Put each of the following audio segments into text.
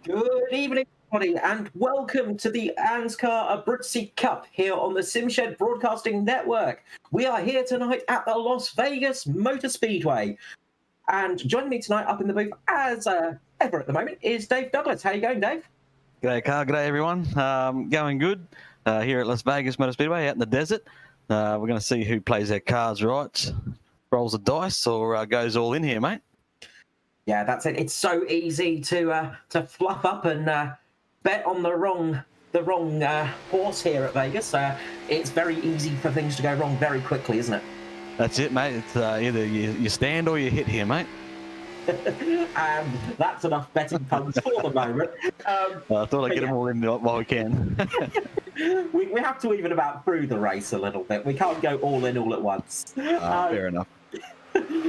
Good evening, everybody, and welcome to the ANZCAR Abruzzi Cup here on the Simshed Broadcasting Network. We are here tonight at the Las Vegas Motor Speedway. And joining me tonight up in the booth, as ever at the moment, is Dave Douglas. How you going, Dave? G'day, Carl. G'day, everyone. Going good here at Las Vegas Motor Speedway out in the desert. We're going to see who plays their cards right, rolls the dice, or goes all in here, mate. Yeah, that's it. It's so easy to fluff up and bet on the wrong horse here at Vegas. It's very easy for things to go wrong very quickly, isn't it? That's it, mate. It's either you stand or you hit here, mate. And that's enough betting puns for the moment. I thought I'd get them all in while we can. we have to even about through the race a little bit. We can't go all in all at once. Fair enough.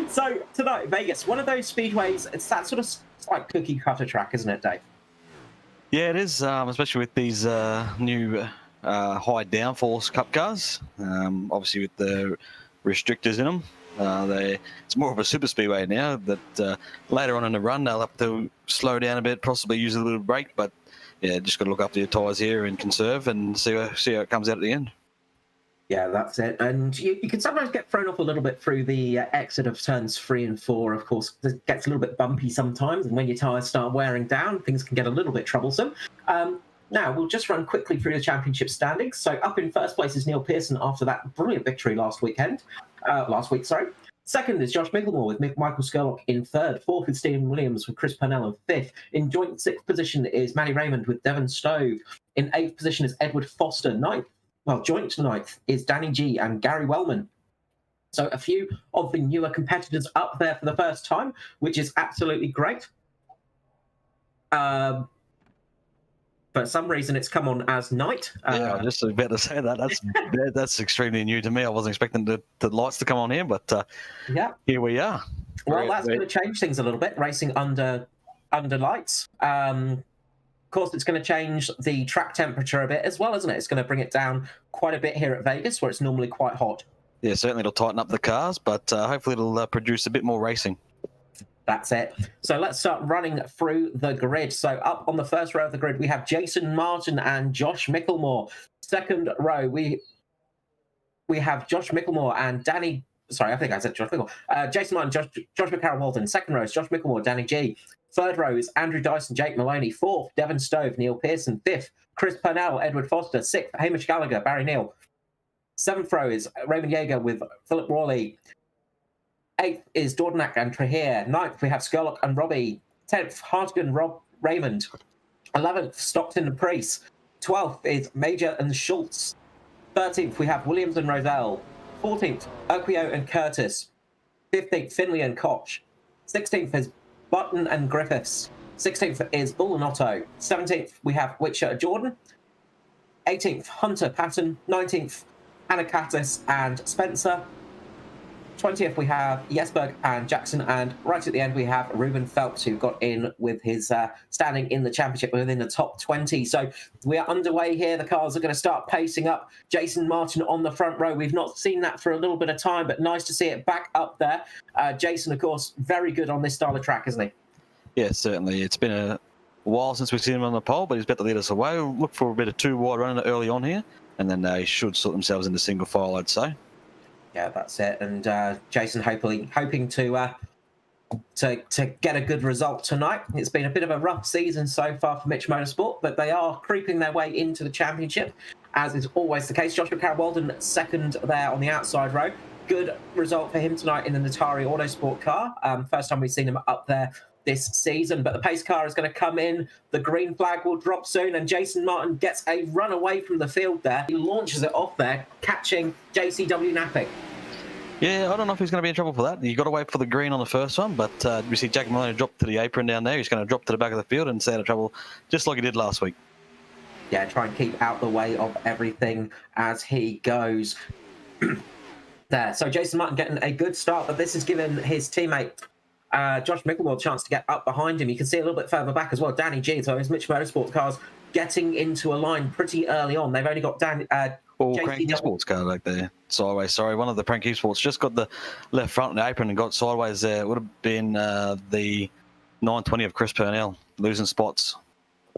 So tonight, Vegas, one of those speedways, it's that sort of like cookie cutter track, isn't it, Dave? Yeah, it is, especially with these new high downforce cup cars. Obviously with the restrictors in them. It's more of a super speedway now that later on in the run they'll have to slow down a bit, possibly use a little brake, but yeah, just got to look after your tyres here and conserve and see how it comes out at the end. Yeah, that's it. And you can sometimes get thrown off a little bit through the exit of turns 3 and 4, of course. It gets a little bit bumpy sometimes, and when your tyres start wearing down, things can get a little bit troublesome. Now, we'll just run quickly through the championship standings. So up in first place is Neil Pearson after that brilliant victory last week. Second is Josh Micklemore with Michael Skurlock in third. Fourth is Stephen Williams with Chris Purnell in fifth. In joint sixth position is Matty Raymond with Devon Stove. In eighth position is Edward Foster. Joint ninth is Danny G and Gary Wellman. So a few of the newer competitors up there for the first time, which is absolutely great. For some reason, it's come on as night. Yeah, I was just about to say that. That's extremely new to me. I wasn't expecting the lights to come on here, but yeah, here we are. Well, that's going to change things a little bit, racing under lights. Of course, it's going to change the track temperature a bit as well, isn't it? It's going to bring it down quite a bit here at Vegas, where it's normally quite hot. Yeah, certainly it'll tighten up the cars, but hopefully it'll produce a bit more racing. That's it. So let's start running through the grid. So up on the first row of the grid, we have Jason Martin and Josh Micklemore. Second row, we have Josh Micklemore and Danny... Sorry, I think I said Josh Micklemore. Jason Martin, Josh McCarroll-Walden. Second row is Josh Micklemore, Danny G. Third row is Andrew Dyson, Jake Maloney. Fourth, Devon Stove, Neil Pearson. Fifth, Chris Purnell, Edward Foster. Sixth, Hamish Gallagher, Barry Neal. Seventh row is Raymond Yeager with Philip Rawley. Eighth is Dordenack and Trehear. Ninth, we have Skurlock and Robbie. 10th, Hartigan, Rob Raymond. 11th, Stockton and Priest. 12th is Major and Schultz. 13th, we have Williams and Roselle. 14th, Oquio and Curtis. 15th, Finley and Koch. 16th is Button and Griffiths. 16th is Bull and Otto. 17th, we have Witcher Jordan. 18th, Hunter Patton. 19th, Anakatis and Spencer. 20th, we have Jesberg and Jackson. And right at the end, we have Ruben Phelps, who got in with his standing in the championship within the top 20. So we are underway here. The cars are going to start pacing up. Jason Martin on the front row. We've not seen that for a little bit of time, but nice to see it back up there. Jason, of course, very good on this style of track, isn't he? Yeah, certainly. It's been a while since we've seen him on the pole, but he's about to lead us away. We'll look for a bit of two-wide running early on here, and then they should sort themselves into single file, I'd say. Yeah, that's it. And Jason hoping to get a good result tonight. It's been a bit of a rough season so far for Mitch Motorsport, but they are creeping their way into the championship, as is always the case. Joshua Carroll-Walden second there on the outside row. Good result for him tonight in the Natari Autosport car. First time we've seen him up there this season, but the pace car is going to come in. The green flag will drop soon, and Jason Martin gets a run away from the field there. He launches it off there, catching JCW Napping. Yeah, I don't know if he's going to be in trouble for that. You got to wait for the green on the first one, but we see Jack Maloney drop to the apron down there. He's going to drop to the back of the field and stay out of trouble, just like he did last week. Yeah, try and keep out the way of everything as he goes. There. So Jason Martin getting a good start, but this has given his teammate Josh Mickelmore a chance to get up behind him. You can see a little bit further back as well. Danny G, so his Mitch Motorsports cars getting into a line pretty early on. They've only got Cranky Sports car back there. Sideways, sorry. One of the Cranky Sports just got the left front of the apron and got sideways there. It would have been the 920 of Chris Purnell, losing spots.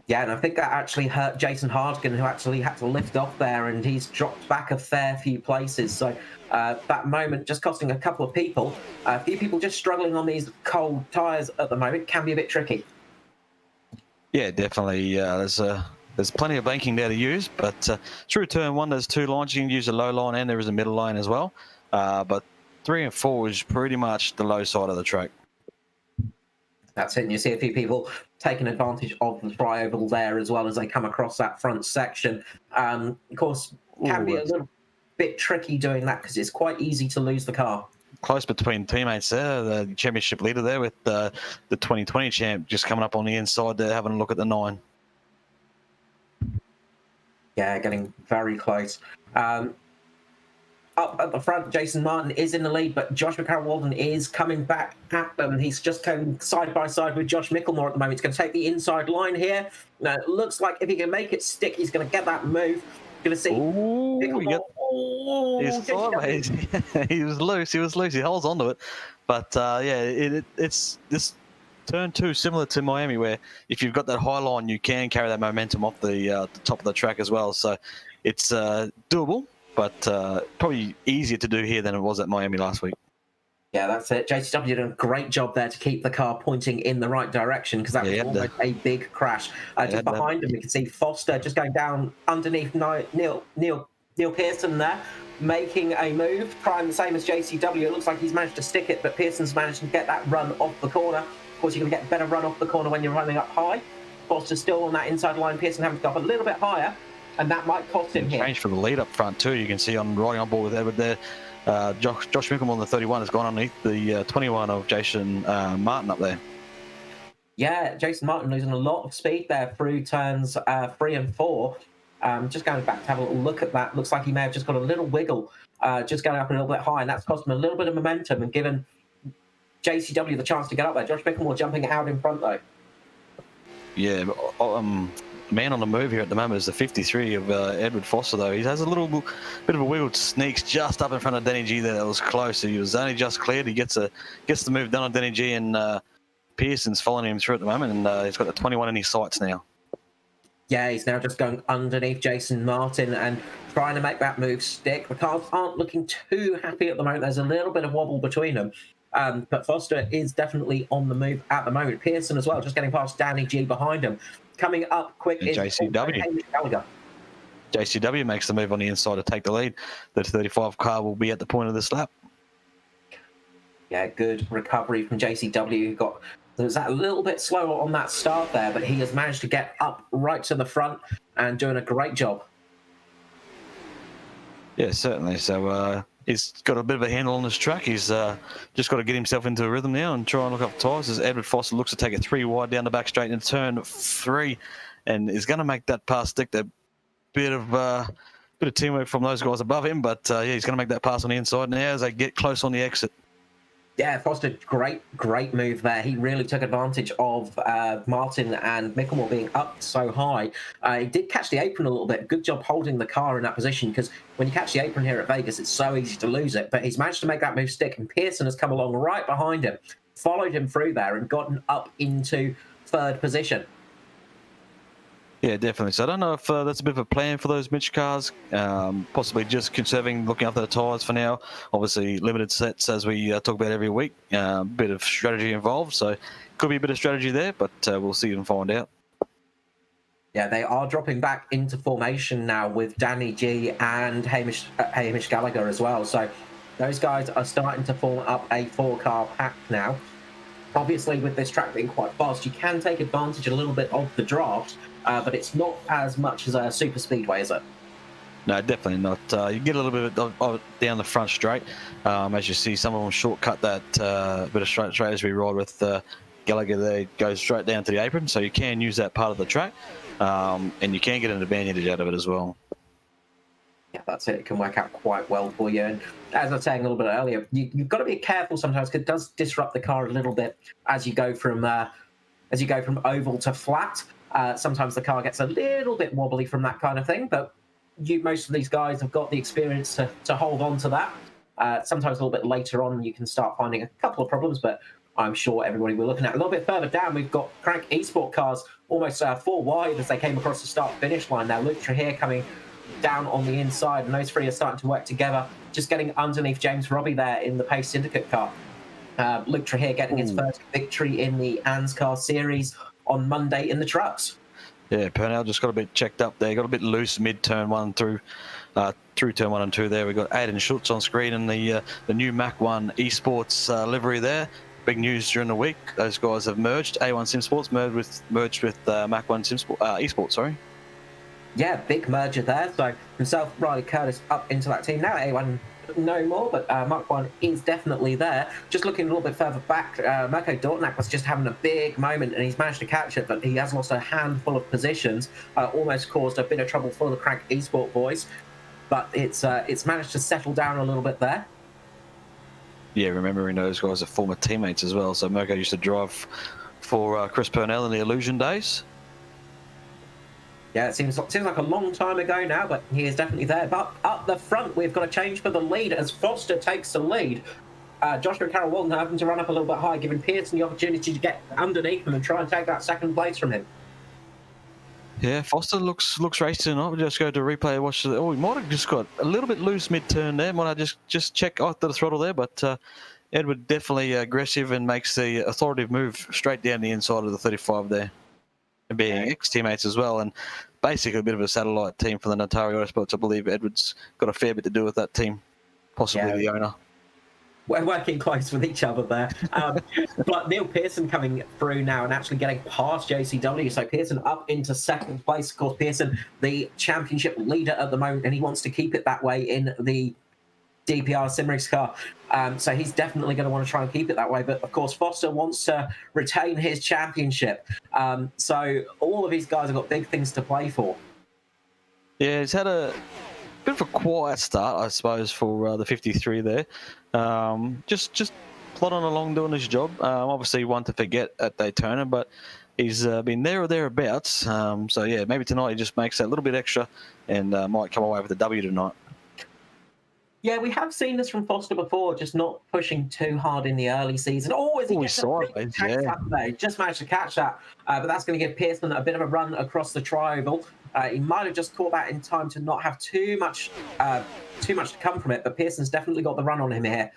Yeah, and I think that actually hurt Jason Hardigan, who actually had to lift off there, and he's dropped back a fair few places. So that moment just costing a couple of people. A few people just struggling on these cold tyres at the moment can be a bit tricky. Yeah, definitely. There's plenty of banking there to use, but through turn 1, there's 2 lines. You can use a low line and there is a middle line as well. But 3 and 4 is pretty much the low side of the track. That's it. And you see a few people taking advantage of the flyover there as well as they come across that front section. Of course, can be a little bit tricky doing that because it's quite easy to lose the car. Close between teammates there. The championship leader there with the 2020 champ just coming up on the inside there, having a look at the 9. Yeah, getting very close. Up at the front, Jason Martin is in the lead, but Josh McCarroll-Walden is coming back at them. He's just going side by side with Josh Micklemore at the moment. He's going to take the inside line here. Now, it looks like if he can make it stick, he's going to get that move. Going to see. He was loose. He holds onto it. But it's this turn 2 similar to Miami, where if you've got that high line, you can carry that momentum off the top of the track as well. So it's doable, but probably easier to do here than it was at Miami last week. Yeah, that's it. JCW did a great job there to keep the car pointing in the right direction because that was almost a big crash. Just behind him, we can see Foster just going down underneath Neil Pearson there, making a move, trying the same as JCW. It looks like he's managed to stick it, but Pearson's managed to get that run off the corner. Of course, you're going to get a better run off the corner when you're running up high. Foster's still on that inside line. Pearson having to go up a little bit higher, and that might cost him here. Change for the lead up front too. You can see on riding on board with Edward there. Josh Micklemore on the 31 has gone underneath the 21 of Jason Martin up there. Yeah, Jason Martin losing a lot of speed there through turns 3 and 4. Just going back to have a little look at that. Looks like he may have just got a little wiggle, just going up a little bit high, and that's cost him a little bit of momentum and given JCW the chance to get up there. Josh Micklemore jumping out in front though. Yeah, man on the move here at the moment is the 53 of Edward Foster, though. He has a little bit of a wiggle, sneaks just up in front of Denny G there. That was close. He was only just cleared. He gets the move done on Denny G, and Pearson's following him through at the moment, and he's got the 21 in his sights now. Yeah, he's now just going underneath Jason Martin and trying to make that move stick. The cars aren't looking too happy at the moment. There's a little bit of wobble between them. But Foster is definitely on the move at the moment. Pearson as well, just getting past Danny G behind him. Coming up quick is JCW. JCW makes the move on the inside to take the lead. The 35 car will be at the point of this lap. Yeah, good recovery from JCW. Was that a little bit slower on that start there, but he has managed to get up right to the front and doing a great job. Yeah, certainly. So he's got a bit of a handle on this track. He's just got to get himself into a rhythm now and try and look up tyres as Edward Foster looks to take it 3 wide down the back straight into turn 3 and is going to make that pass stick. A bit of teamwork from those guys above him, but he's going to make that pass on the inside now as they get close on the exit. Yeah, Foster, great move there. He really took advantage of Martin and Micklemore being up so high. He did catch the apron a little bit. Good job holding the car in that position because when you catch the apron here at Vegas, it's so easy to lose it. But he's managed to make that move stick, and Pearson has come along right behind him, followed him through there, and gotten up into 3rd position. Yeah, definitely. So I don't know if that's a bit of a plan for those Mitch cars, possibly just conserving, looking after the tyres for now. Obviously, limited sets, as we talk about every week. Bit of strategy involved, so could be a bit of strategy there, but we'll see and find out. Yeah, they are dropping back into formation now with Danny G and Hamish Gallagher as well. So those guys are starting to form up a 4-car pack now. Obviously, with this track being quite fast, you can take advantage a little bit of the draft, but it's not as much as a super speedway, is it? No, definitely not. You get a little bit of it down the front straight. As you see, some of them shortcut that bit of straight as we ride with Gallagher there, goes straight down to the apron, so you can use that part of the track, and you can get an advantage out of it as well. Yeah, that's it. It can work out quite well for you. And as I was saying a little bit earlier, you've got to be careful sometimes because it does disrupt the car a little bit as you go from oval to flat. Sometimes the car gets a little bit wobbly from that kind of thing, but most of these guys have got the experience to hold on to that. Sometimes a little bit later on, you can start finding a couple of problems, but I'm sure everybody we're looking at. A little bit further down, we've got Crank Esport cars almost 4 wide as they came across the start-finish line. Now, Luke Trahir coming down on the inside, and those three are starting to work together, just getting underneath James Robbie there in the Pace Syndicate car. Luke Trahir getting his first victory in the ANZCAR series on Monday in the trucks. Yeah, Purnell just got a bit checked up there. Got a bit loose mid-turn 1 through turn 1 and 2 there. We've got Aidan Schultz on screen and the new Mac 1 Esports livery there. Big news during the week. Those guys have merged. A1 Sim Sports merged with Mac 1 Esports, sorry. Yeah, big merger there. So himself, Riley Curtis, up into that team. Now A1 no more, but Mark 1 is definitely there. Just looking a little bit further back, Mirko Dortnak was just having a big moment, and he's managed to catch it, but he has lost a handful of positions. Almost caused a bit of trouble for the Crank Esport boys, but it's managed to settle down a little bit there. Yeah, remembering those guys are former teammates as well. So Mirko used to drive for Chris Purnell in the Illusion days. Yeah, it seems like a long time ago now, but he is definitely there. But up the front, we've got a change for the lead as Foster takes the lead. Joshua Carroll Walton having to run up a little bit high, giving Pearson the opportunity to get underneath him and try and take that second place from him. Yeah, Foster looks racy tonight. We'll just go to replay. Watch. He might have just got a little bit loose mid-turn there. Might have just check after the throttle there, but Edward definitely aggressive and makes the authoritative move straight down the inside of the 35 there. Being ex-teammates as well, and basically a bit of a satellite team for the Natari Autosports. I believe Edwards got a fair bit to do with that team, possibly the owner. We're working close with each other there. But Neil Pearson coming through now and actually getting past JCW. So Pearson up into second place. Of course, Pearson, the championship leader at the moment, and he wants to keep it that way in the DPR Simrigs car. So he's definitely going to want to try and keep it that way. But of course, Foster wants to retain his championship. So all of these guys have got big things to play for. Yeah, he's had a bit of a quiet start, I suppose, for the 53 there. Just plodding along doing his job. Obviously one to forget at Daytona, but he's been there or thereabouts. So yeah, maybe tonight he just makes that little bit extra and might come away with a W tonight. Yeah, we have seen this from Foster before, just not pushing too hard in the early season. Just managed to catch that, but that's going to give Pearson a bit of a run across the tri-oval. He might have just caught that in time to not have too much to come from it, but Pearson's definitely got the run on him here.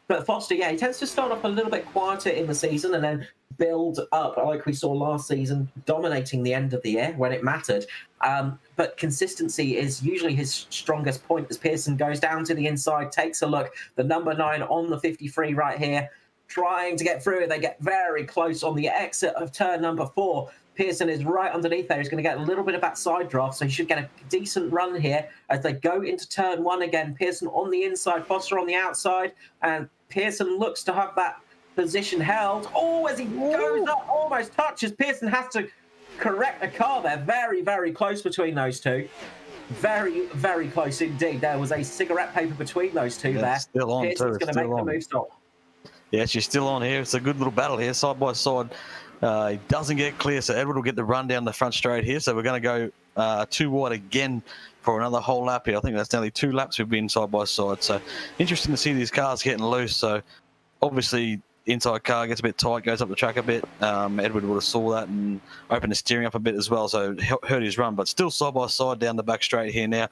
But Foster, yeah, he tends to start off a little bit quieter in the season and then build up, like we saw last season, dominating the end of the year when it mattered. But consistency is usually his strongest point as Pearson goes down to the inside, takes a look. The number 9 on the 53 right here, trying to get through it. They get very close on the exit of turn number 4. Pearson is right underneath there. He's going to get a little bit of that side draft, so he should get a decent run here as they go into turn 1 again. Pearson on the inside, Foster on the outside, and Pearson looks to have that position held. Oh, as he goes up, almost touches. Pearson has to correct a car there. Very, very close between those two. Very, very close indeed. There was a cigarette paper between those two there. Still on, Pearson's going to make the move stop. Yeah, she's still on here. It's a good little battle here, side by side. He doesn't get clear, so Edward will get the run down the front straight here. So we're going to go 2 wide again for another whole lap here. I think that's nearly 2 laps we've been side by side. So interesting to see these cars getting loose. So obviously inside car gets a bit tight, goes up the track a bit. Edward would have saw that and opened the steering up a bit as well, so hurt his run. But still side by side down the back straight here now.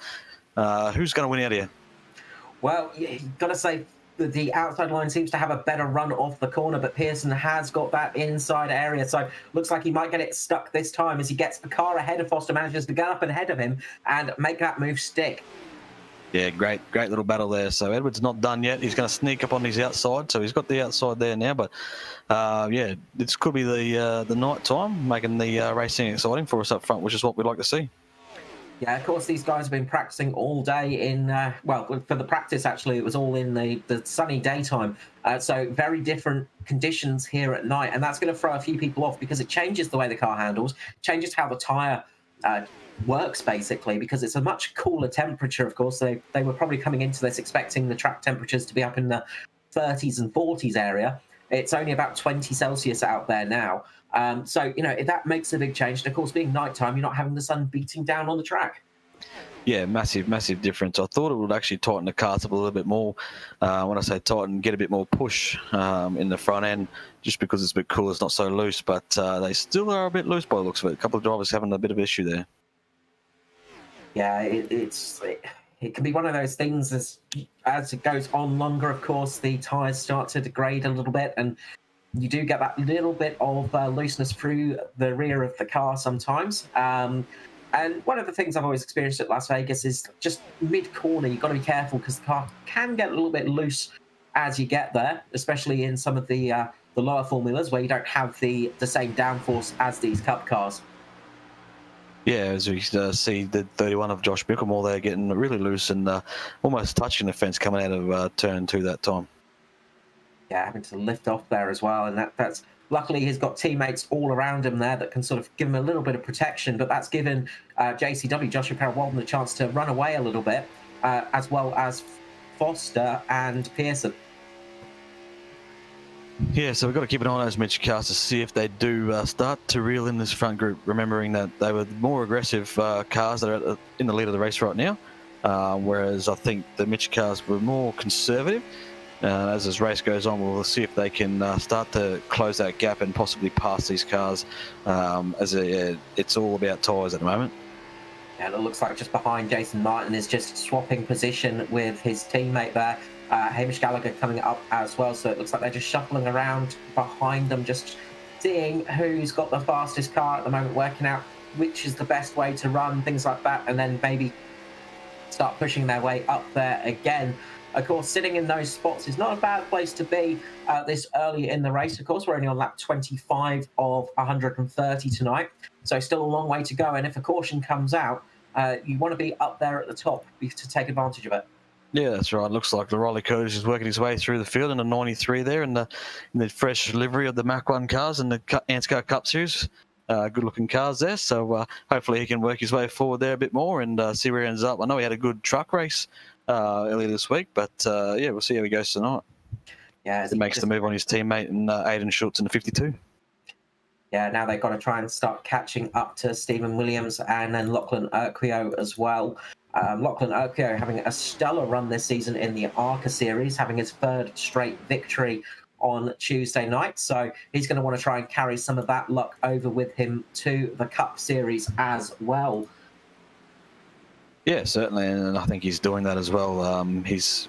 Who's going to win out here? Well, you've got to say the outside line seems to have a better run off the corner, but Pearson has got that inside area, so looks like he might get it stuck this time as he gets the car ahead of Foster, manages to get up ahead of him and make that move stick. Yeah, great little battle there. So Edward's not done yet. He's going to sneak up on his outside, so he's got the outside there now. But yeah, this could be the night time, making the racing exciting for us up front, which is what we'd like to see. Yeah, of course, these guys have been practicing all day in, well, for the practice, actually, it was all in the sunny daytime. So very different conditions here at night. And that's going to throw a few people off because it changes the way the car handles, changes how the tyre works, basically, because it's a much cooler temperature, of course. They were probably coming into this expecting the track temperatures to be up in the 30s and 40s area. It's only about 20 Celsius out there now. So, you know, that makes a big change. And of course, being nighttime, you're not having the sun beating down on the track. Yeah, massive difference. I thought it would actually tighten the cars up a little bit more. When I say tighten, get a bit more push in the front end, just because it's a bit cool. It's not so loose, but they still are a bit loose by the looks of it. A couple of drivers having a bit of issue there. Yeah, it can be one of those things as it goes on longer. Of course, the tyres start to degrade a little bit, and you do get that little bit of looseness through the rear of the car sometimes. And one of the things I've always experienced at Las Vegas is just mid-corner, you've got to be careful because the car can get a little bit loose as you get there, especially in some of the lower formulas where you don't have the same downforce as these Cup cars. Yeah, as we see the 31 of Josh Bicklemore there getting really loose and almost touching the fence coming out of turn 2 that time. Yeah, having to lift off there as well, and that's luckily he's got teammates all around him there that can sort of give him a little bit of protection, but that's given JCW, Joshua Carroll-Walden, the chance to run away a little bit, as well as Foster and Pearson. Yeah, so we've got to keep an eye on those Mitch cars to see if they do start to reel in this front group, remembering that they were more aggressive cars that are in the lead of the race right now, whereas I think the Mitch cars were more conservative. As this race goes on, we'll see if they can start to close that gap and possibly pass these cars, it's all about tyres at the moment. And it looks like just behind Jason Martin is just swapping position with his teammate there. Hamish Gallagher coming up as well, so it looks like they're just shuffling around behind them, just seeing who's got the fastest car at the moment, working out which is the best way to run, things like that, and then maybe start pushing their way up there again. Of course, sitting in those spots is not a bad place to be this early in the race. Of course, we're only on lap 25 of 130 tonight, so still a long way to go. And if a caution comes out, you want to be up there at the top to take advantage of it. Yeah, that's right. Looks like the Riley Curtis is working his way through the field in the 93 there, in the fresh livery of the Mach 1 cars and the ANZCAR Cup Series. Good-looking cars there, so hopefully he can work his way forward there a bit more and see where he ends up. I know he had a good truck race earlier this week, but yeah, we'll see how he goes tonight. Yeah, he makes the move on his teammate and Aidan Schultz in the 52. Yeah, now they've got to try and start catching up to Stephen Williams and then Lachlan Urquio as well. Lachlan Urquio having a stellar run this season in the ARCA series, having his third straight victory on Tuesday night. So he's going to want to try and carry some of that luck over with him to the Cup series as well. Yeah, certainly, and I think he's doing that as well.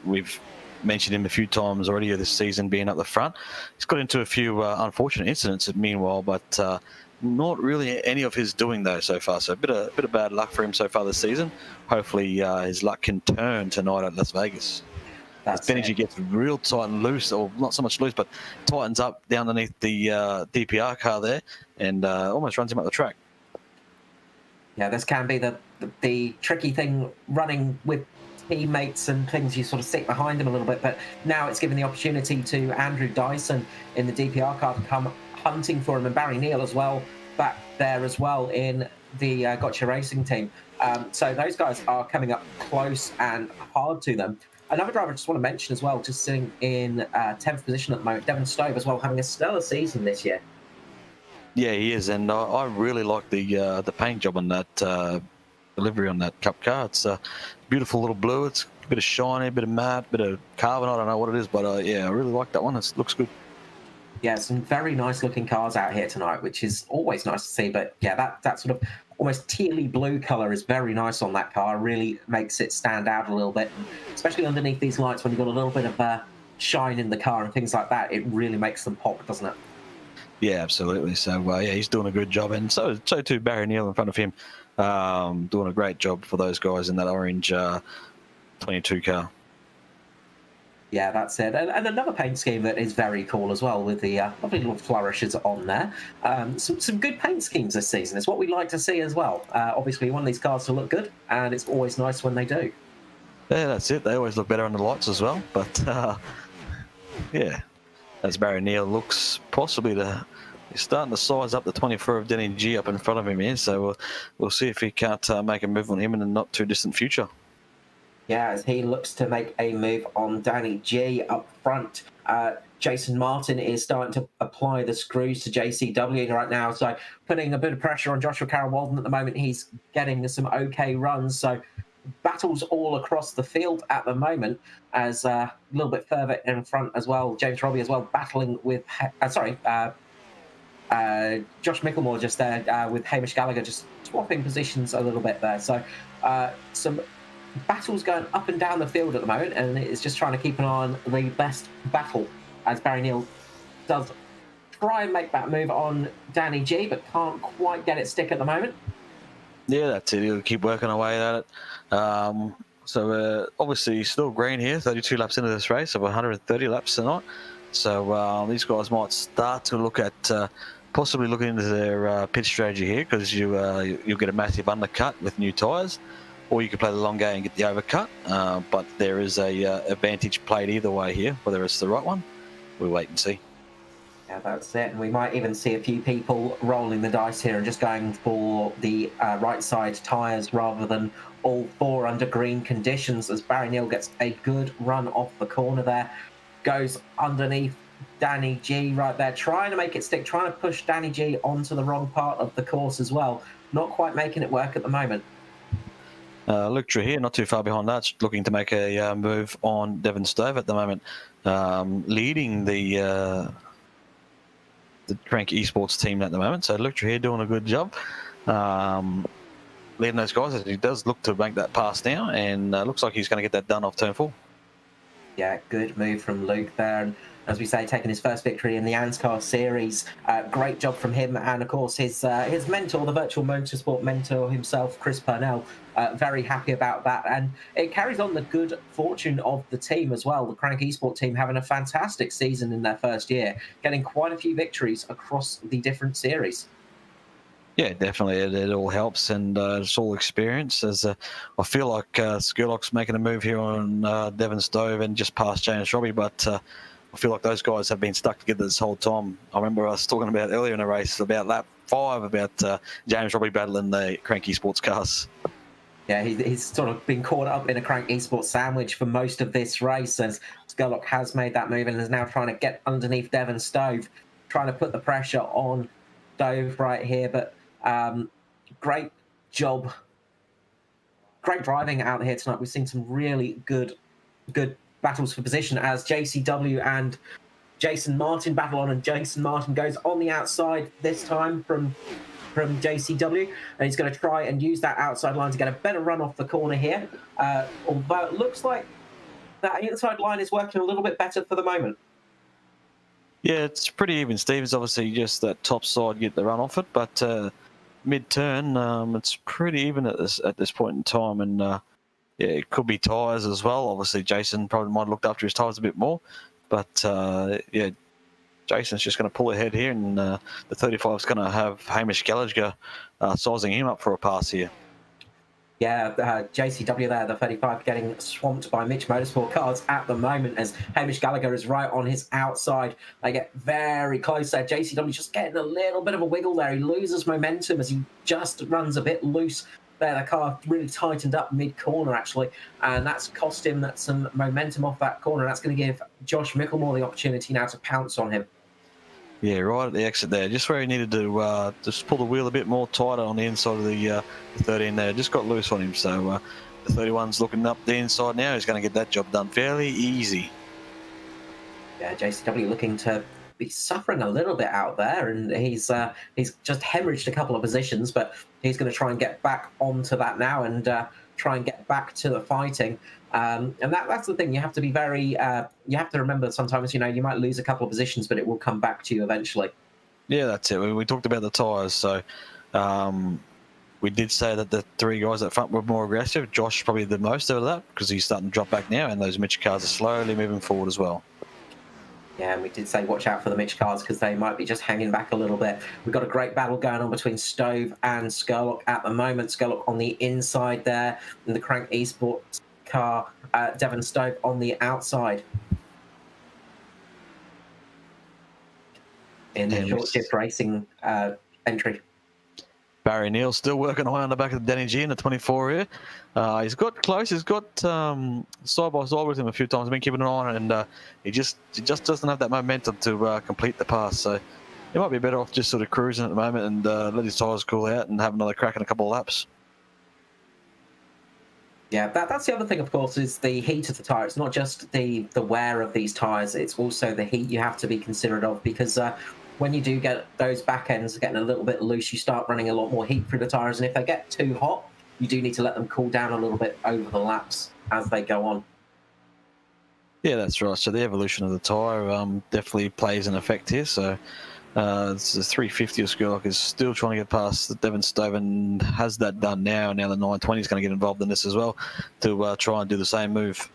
We've mentioned him a few times already this season being up the front. He's got into a few unfortunate incidents meanwhile, but not really any of his doing though so far. So a bit of bad luck for him so far this season. Hopefully his luck can turn tonight at Las Vegas. As Benji gets real tight and loose, or not so much loose, but tightens up down underneath the DPR car there and almost runs him up the track. Yeah, this can be the tricky thing running with teammates and things. You sort of sit behind them a little bit, but now it's given the opportunity to Andrew Dyson in the DPR car to come hunting for him, and Barry Neal as well back there as well in the Gotcha Racing team. So those guys are coming up close and hard to them. Another driver I just want to mention as well, just sitting in 10th position at the moment, Devon Stove as well, having a stellar season this year. Yeah, he is, and I really like the paint job on that delivery on that Cup car. It's a beautiful little blue. It's a bit of shiny, a bit of matte, a bit of carbon. I don't know what it is, but yeah, I really like that one. It looks good. Yeah, some very nice looking cars out here tonight, which is always nice to see. But yeah, that sort of almost tealy blue colour is very nice on that car. Really makes it stand out a little bit, especially underneath these lights when you've got a little bit of shine in the car and things like that. It really makes them pop, doesn't it? Yeah, absolutely. So yeah, he's doing a good job, and so too Barry Neal in front of him, doing a great job for those guys in that orange 22 car. Yeah, that's it. And another paint scheme that is very cool as well, with the lovely little flourishes on there. Some good paint schemes this season. It's what we like to see as well. Obviously, we want these cars to look good, and it's always nice when they do. Yeah, that's it. They always look better on the lights as well. But yeah, as Barry Neal looks possibly he's starting to size up the 24 of Denny G up in front of him here. So we'll see if he can't make a move on him in the not too distant future. Yeah, as he looks to make a move on Danny G up front. Jason Martin is starting to apply the screws to JCW right now, so putting a bit of pressure on Joshua Carroll-Walden at the moment. He's getting some okay runs, so battles all across the field at the moment, as a little bit further in front as well, James Robbie as well, battling with, Josh Micklemore just there with Hamish Gallagher, just swapping positions a little bit there. So some battles going up and down the field at the moment, and it's just trying to keep an eye on the best battle, as Barry Neal does try and make that move on Danny G, but can't quite get it stick at the moment. Yeah, that's it. He'll keep working away at it. So obviously still green here, 32 laps into this race of 130 laps tonight. So these guys might start to look at possibly looking into their pit strategy here, because you'll get a massive undercut with new tyres, or you could play the long game and get the overcut. But there is a advantage played either way here, whether it's the right one. We'll wait and see. Yeah, that's it. And we might even see a few people rolling the dice here and just going for the right side tyres rather than all four under green conditions, as Barry Neal gets a good run off the corner there. Goes underneath Danny G right there, trying to make it stick, trying to push Danny G onto the wrong part of the course as well. Not quite making it work at the moment. Luke Trujillo, not too far behind that, looking to make a move on Devon Stove at the moment, leading the Crank Esports team at the moment. So Luke Trujillo doing a good job, leading those guys, as he does look to make that pass now, and looks like he's going to get that done off turn 4. Yeah, good move from Luke there. And as we say, taking his first victory in the ANZCAR series. Great job from him. And of course, his mentor, the virtual motorsport mentor himself, Chris Purnell, very happy about that. And it carries on the good fortune of the team as well. The Crank Esports team having a fantastic season in their first year, getting quite a few victories across the different series. Yeah, definitely. It all helps, and it's all experience. As I feel like Skurlock's making a move here on Devon Stove and just past James Robbie, but I feel like those guys have been stuck together this whole time. I remember us talking about earlier in the race, about lap 5, about James Robbie battling the Crank Esports cars. Yeah, he's sort of been caught up in a Crank Esports sandwich for most of this race, as Skurlock has made that move and is now trying to get underneath Devon Stove, trying to put the pressure on Stove right here. But great job, great driving out here tonight. We've seen some really good battles for position, as JCW and Jason Martin battle on, and Jason Martin goes on the outside this time from JCW, and he's going to try and use that outside line to get a better run off the corner here, although it looks like that inside line is working a little bit better for the moment. Yeah, it's pretty even, Steve. It's obviously just that top side get the run off it, but mid-turn, it's pretty even at this point in time, and yeah, it could be tyres as well. Obviously, Jason probably might have looked after his tyres a bit more, but yeah, Jason's just going to pull ahead here, and the 35 is going to have Hamish Gallagher sizing him up for a pass here. Yeah, JCW there, the 35, getting swamped by Mitch Motorsport cars at the moment, as Hamish Gallagher is right on his outside. They get very close there. JCW just getting a little bit of a wiggle there. He loses momentum as he just runs a bit loose there. The car really tightened up mid-corner, actually, and that's cost him some momentum off that corner. That's going to give Josh Micklemore the opportunity now to pounce on him. Yeah, right at the exit there, just where he needed to just pull the wheel a bit more tighter on the inside of the 13 there. Just got loose on him, so the 31's looking up the inside now. He's going to get that job done fairly easy. Yeah, JCW looking to be suffering a little bit out there, and he's just hemorrhaged a couple of positions, but he's going to try and get back onto that now and try and get back to the fighting. And that's the thing. You have to be very. You have to remember sometimes. You might lose a couple of positions, but it will come back to you eventually. Yeah, that's it. We talked about the tyres, so we did say that the 3 guys at front were more aggressive. Josh probably the most out of that, because he's starting to drop back now, and those Mitch cars are slowly moving forward as well. Yeah, and we did say watch out for the Mitch cars, because they might be just hanging back a little bit. We've got a great battle going on between Stove and Skurlock at the moment. Skurlock on the inside there, and the Crank Esports car, Devon Stove on the outside. In the short shift racing entry. Barry Neal still working away on the back of Danny G in the 24 here. He's got close. He's got side by side with him a few times. I've been keeping an eye on it, and he just doesn't have that momentum to complete the pass. So he might be better off just sort of cruising at the moment and let his tyres cool out and have another crack in a couple of laps. Yeah, that's the other thing, of course, is the heat of the tyre. It's not just the wear of these tyres, it's also the heat you have to be considerate of, because when you do get those back ends getting a little bit loose, you start running a lot more heat through the tyres, and if they get too hot, you do need to let them cool down a little bit over the laps as they go on. Yeah, that's right. So the evolution of the tyre definitely plays an effect here. So it's the 350 of Skurlock is still trying to get past the Devon Stove and has that done now. Now the 920 is going to get involved in this as well to try and do the same move.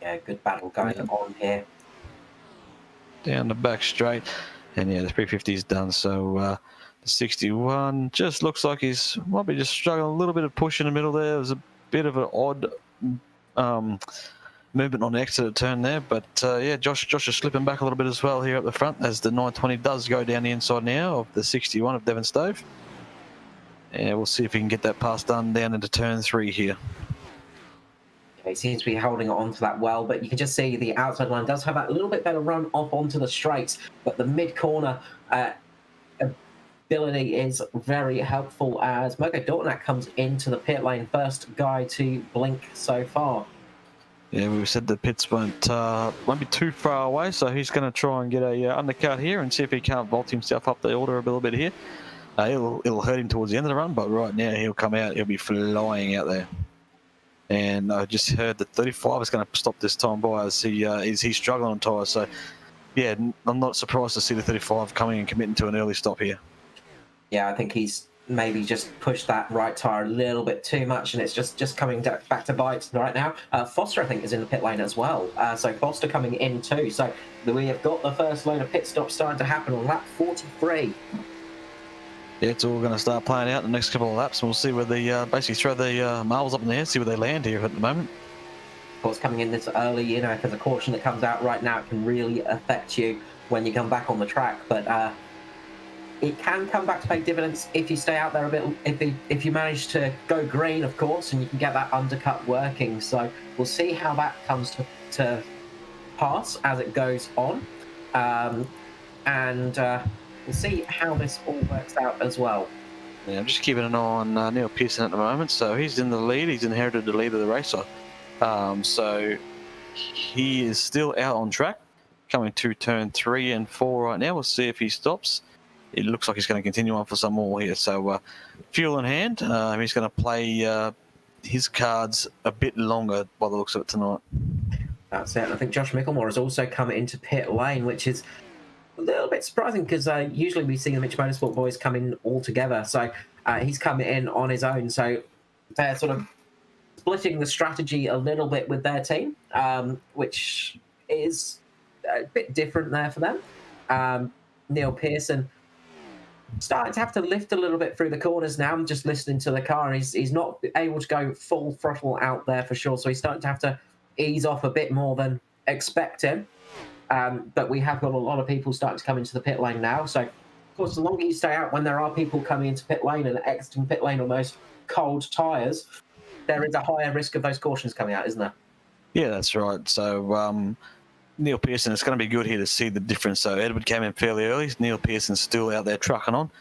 Yeah, good battle going on here. Down the back straight. And yeah, the 350 is done. So the 61 just looks like he's might be just struggling a little bit of push in the middle there. There's a bit of an odd movement on the exit of the turn there, but yeah, Josh is slipping back a little bit as well here up the front as the 920 does go down the inside now of the 61 of Devon Stove. And we'll see if he can get that pass done down into turn 3 here. He seems to be holding on to that well, but you can just see the outside line does have that little bit better run off onto the straights, but the mid-corner ability is very helpful as Mogo Dortnack comes into the pit lane, first guy to blink so far. Yeah, we said the pits won't be too far away, so he's going to try and get a undercut here and see if he can't vault himself up the order a little bit here. It'll hurt him towards the end of the run, but right now he'll come out, he'll be flying out there. And I just heard that 35 is going to stop this time by as he's struggling on tyres. So, yeah, I'm not surprised to see the 35 coming and committing to an early stop here. Yeah, I think he's maybe just pushed that right tyre a little bit too much, and it's just coming back to bite right now. Foster, I think, is in the pit lane as well. So Foster coming in too. So we have got the first load of pit stops starting to happen on lap 43. Yeah, it's all going to start playing out in the next couple of laps, and we'll see where they basically throw the marbles up in the air, see where they land here at the moment. Of course, coming in this early, you know, if there's a caution that comes out right now, it can really affect you when you come back on the track. But it can come back to pay dividends if you stay out there a bit, if you manage to go green, of course, and you can get that undercut working. So we'll see how that comes to pass as it goes on. We'll see how this all works out as well. Yeah, I'm just keeping an eye on Neil Pearson at the moment. So he's in the lead. He's inherited the lead of the race. So he is still out on track, coming to turn 3 and 4 right now. We'll see if he stops. It looks like he's going to continue on for some more here. So fuel in hand. He's going to play his cards a bit longer by the looks of it tonight. That's it. I think Josh Micklemore has also come into pit lane, which is a little bit surprising because usually we see the Mitch Motorsport boys come in all together. So he's come in on his own. So they're sort of splitting the strategy a little bit with their team, which is a bit different there for them. Neil Pearson starting to have to lift a little bit through the corners now. I'm just listening to the car, and he's not able to go full throttle out there for sure. So he's starting to have to ease off a bit more than expected. But we have got a lot of people starting to come into the pit lane now. So, of course, the longer you stay out when there are people coming into pit lane and exiting pit lane on those cold tyres, there is a higher risk of those cautions coming out, isn't there? Yeah, that's right. So Neil Pearson, it's going to be good here to see the difference. So Edward came in fairly early. Neil Pearson's still out there trucking on.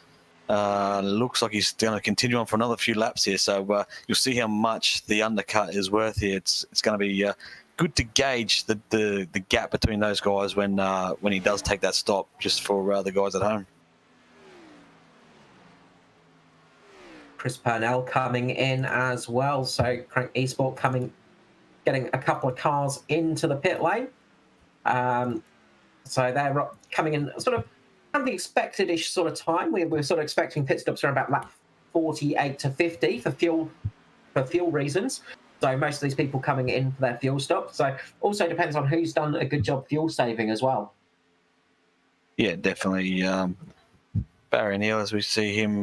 Looks like he's going to continue on for another few laps here. So you'll see how much the undercut is worth here. It's going to be good to gauge the gap between those guys when he does take that stop, just for the guys at home. Chris Purnell coming in as well. So Crank Esport getting a couple of cars into the pit lane. So they're coming in sort of at the expected-ish sort of time. We're sort of expecting pit stops around about lap 48 to 50 for fuel reasons. So most of these people coming in for their fuel stop. So also depends on who's done a good job fuel saving as well. Yeah, definitely. Barry Neal, as we see him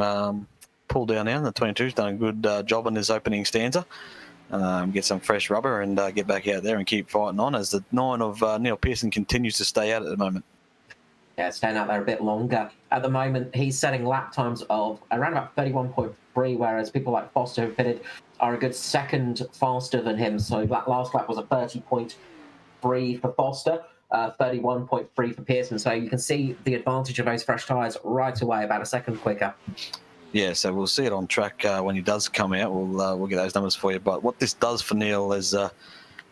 pull down now, the 22's done a good job in his opening stanza. Get some fresh rubber and get back out there and keep fighting on as the 9 of Neil Pearson continues to stay out at the moment. Yeah, staying out there a bit longer. at the moment, he's setting lap times of around about 31.3, whereas people like Foster, who pitted, are a good second faster than him. So that last lap was a 30.3 for Foster, 31.3 for Pearson. So you can see the advantage of those fresh tyres right away, about a second quicker. Yeah, so we'll see it on track when he does come out. We'll get those numbers for you. But what this does for Neil is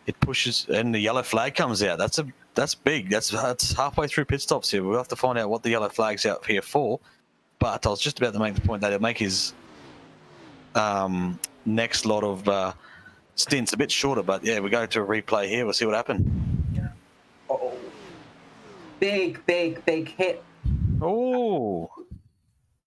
it pushes, and the yellow flag comes out. That's big. That's halfway through pit stops here. We'll have to find out what the yellow flag's out here for. But I was just about to make the point that it'll make his next lot of stints a bit shorter. But yeah, we go to a replay here. We'll see what happened. Oh, big hit. Oh.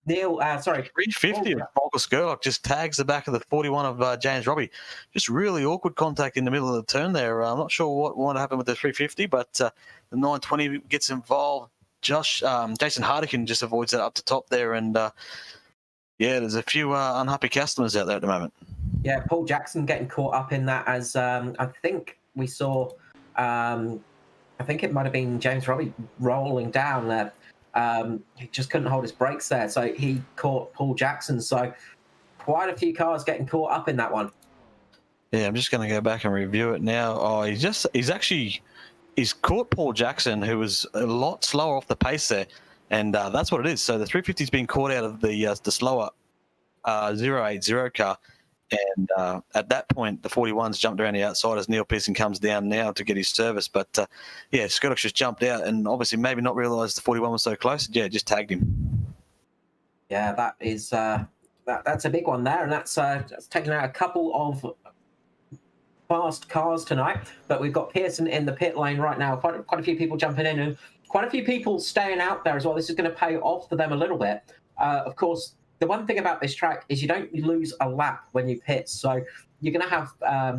Neil, 350 of Volker Skurlock just tags the back of the 41 of James Robbie. Just really awkward contact in the middle of the turn there. I'm not sure what happened with the 350, but the 920 gets involved. Jason Hardikin just avoids that up the top there, and there's a few unhappy customers out there at the moment. Yeah, Paul Jackson getting caught up in that, as I think we saw. I think it might have been James Robbie rolling down there. He just couldn't hold his brakes there, so he caught Paul Jackson. So quite a few cars getting caught up in that one. Yeah, I'm just going to go back and review it now. Oh, he's caught Paul Jackson, who was a lot slower off the pace there, and that's what it is. So the 350's been caught out of the slower 080 car, and at that point the 41's jumped around the outside as Neil Pearson comes down now to get his service. But Skurlock just jumped out and obviously maybe not realised the 41 was so close. Yeah, just tagged him. Yeah, that is that's a big one there, and that's taking out a couple of fast cars tonight. But we've got Pearson in the pit lane right now. Quite a few people jumping in, and quite a few people staying out there as well. This is going to pay off for them a little bit. Of course, the one thing about this track is you don't lose a lap when you pit. So you're going to have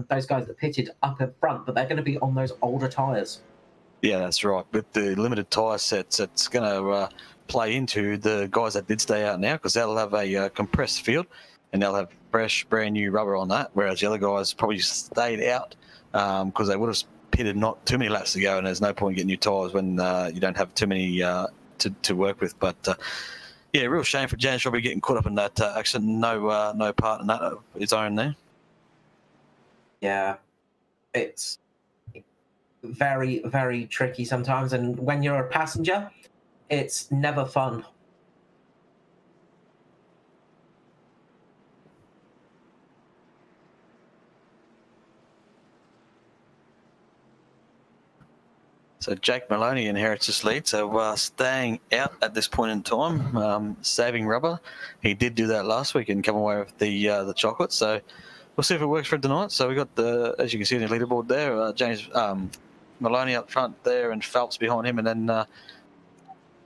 those guys that pitted up in front, but they're going to be on those older tyres. Yeah, that's right. With the limited tyre sets, it's going to play into the guys that did stay out now, because they'll have a compressed field and they'll have fresh, brand new rubber on that, whereas the other guys probably stayed out because they would have pitted not too many laps to go, and there's no point getting new tyres when you don't have too many to work with. But real shame for James Robbie getting caught up in that accident. No part in that of his own there. Yeah, it's very, very tricky sometimes, and when you're a passenger, it's never fun. So Jake Maloney inherits this lead, so staying out at this point in time, saving rubber. He did do that last week and come away with the chocolate, so we'll see if it works for him tonight. So we got as you can see in the leaderboard there, James Maloney up front there and Phelps behind him, and then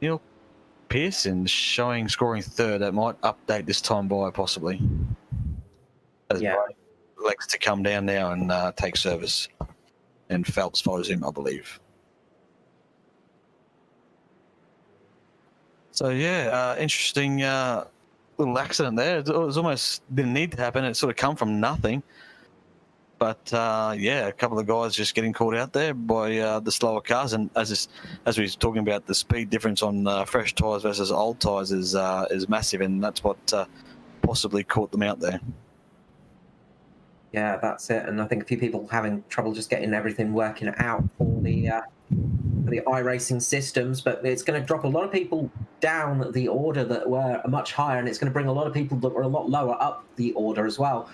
Neil Pearson scoring third. That might update this time by possibly. As Lex to come down now and take service, and Phelps follows him, I believe. So interesting little accident there. It was almost didn't need to happen. It sort of come from nothing. But a couple of guys just getting caught out there by the slower cars, and as we were talking about, the speed difference on fresh tyres versus old tyres is massive, and that's what possibly caught them out there. Yeah, that's it. And I think a few people having trouble just getting everything working out for the iRacing systems, but it's going to drop a lot of people down the order that were much higher, and it's going to bring a lot of people that were a lot lower up the order as well.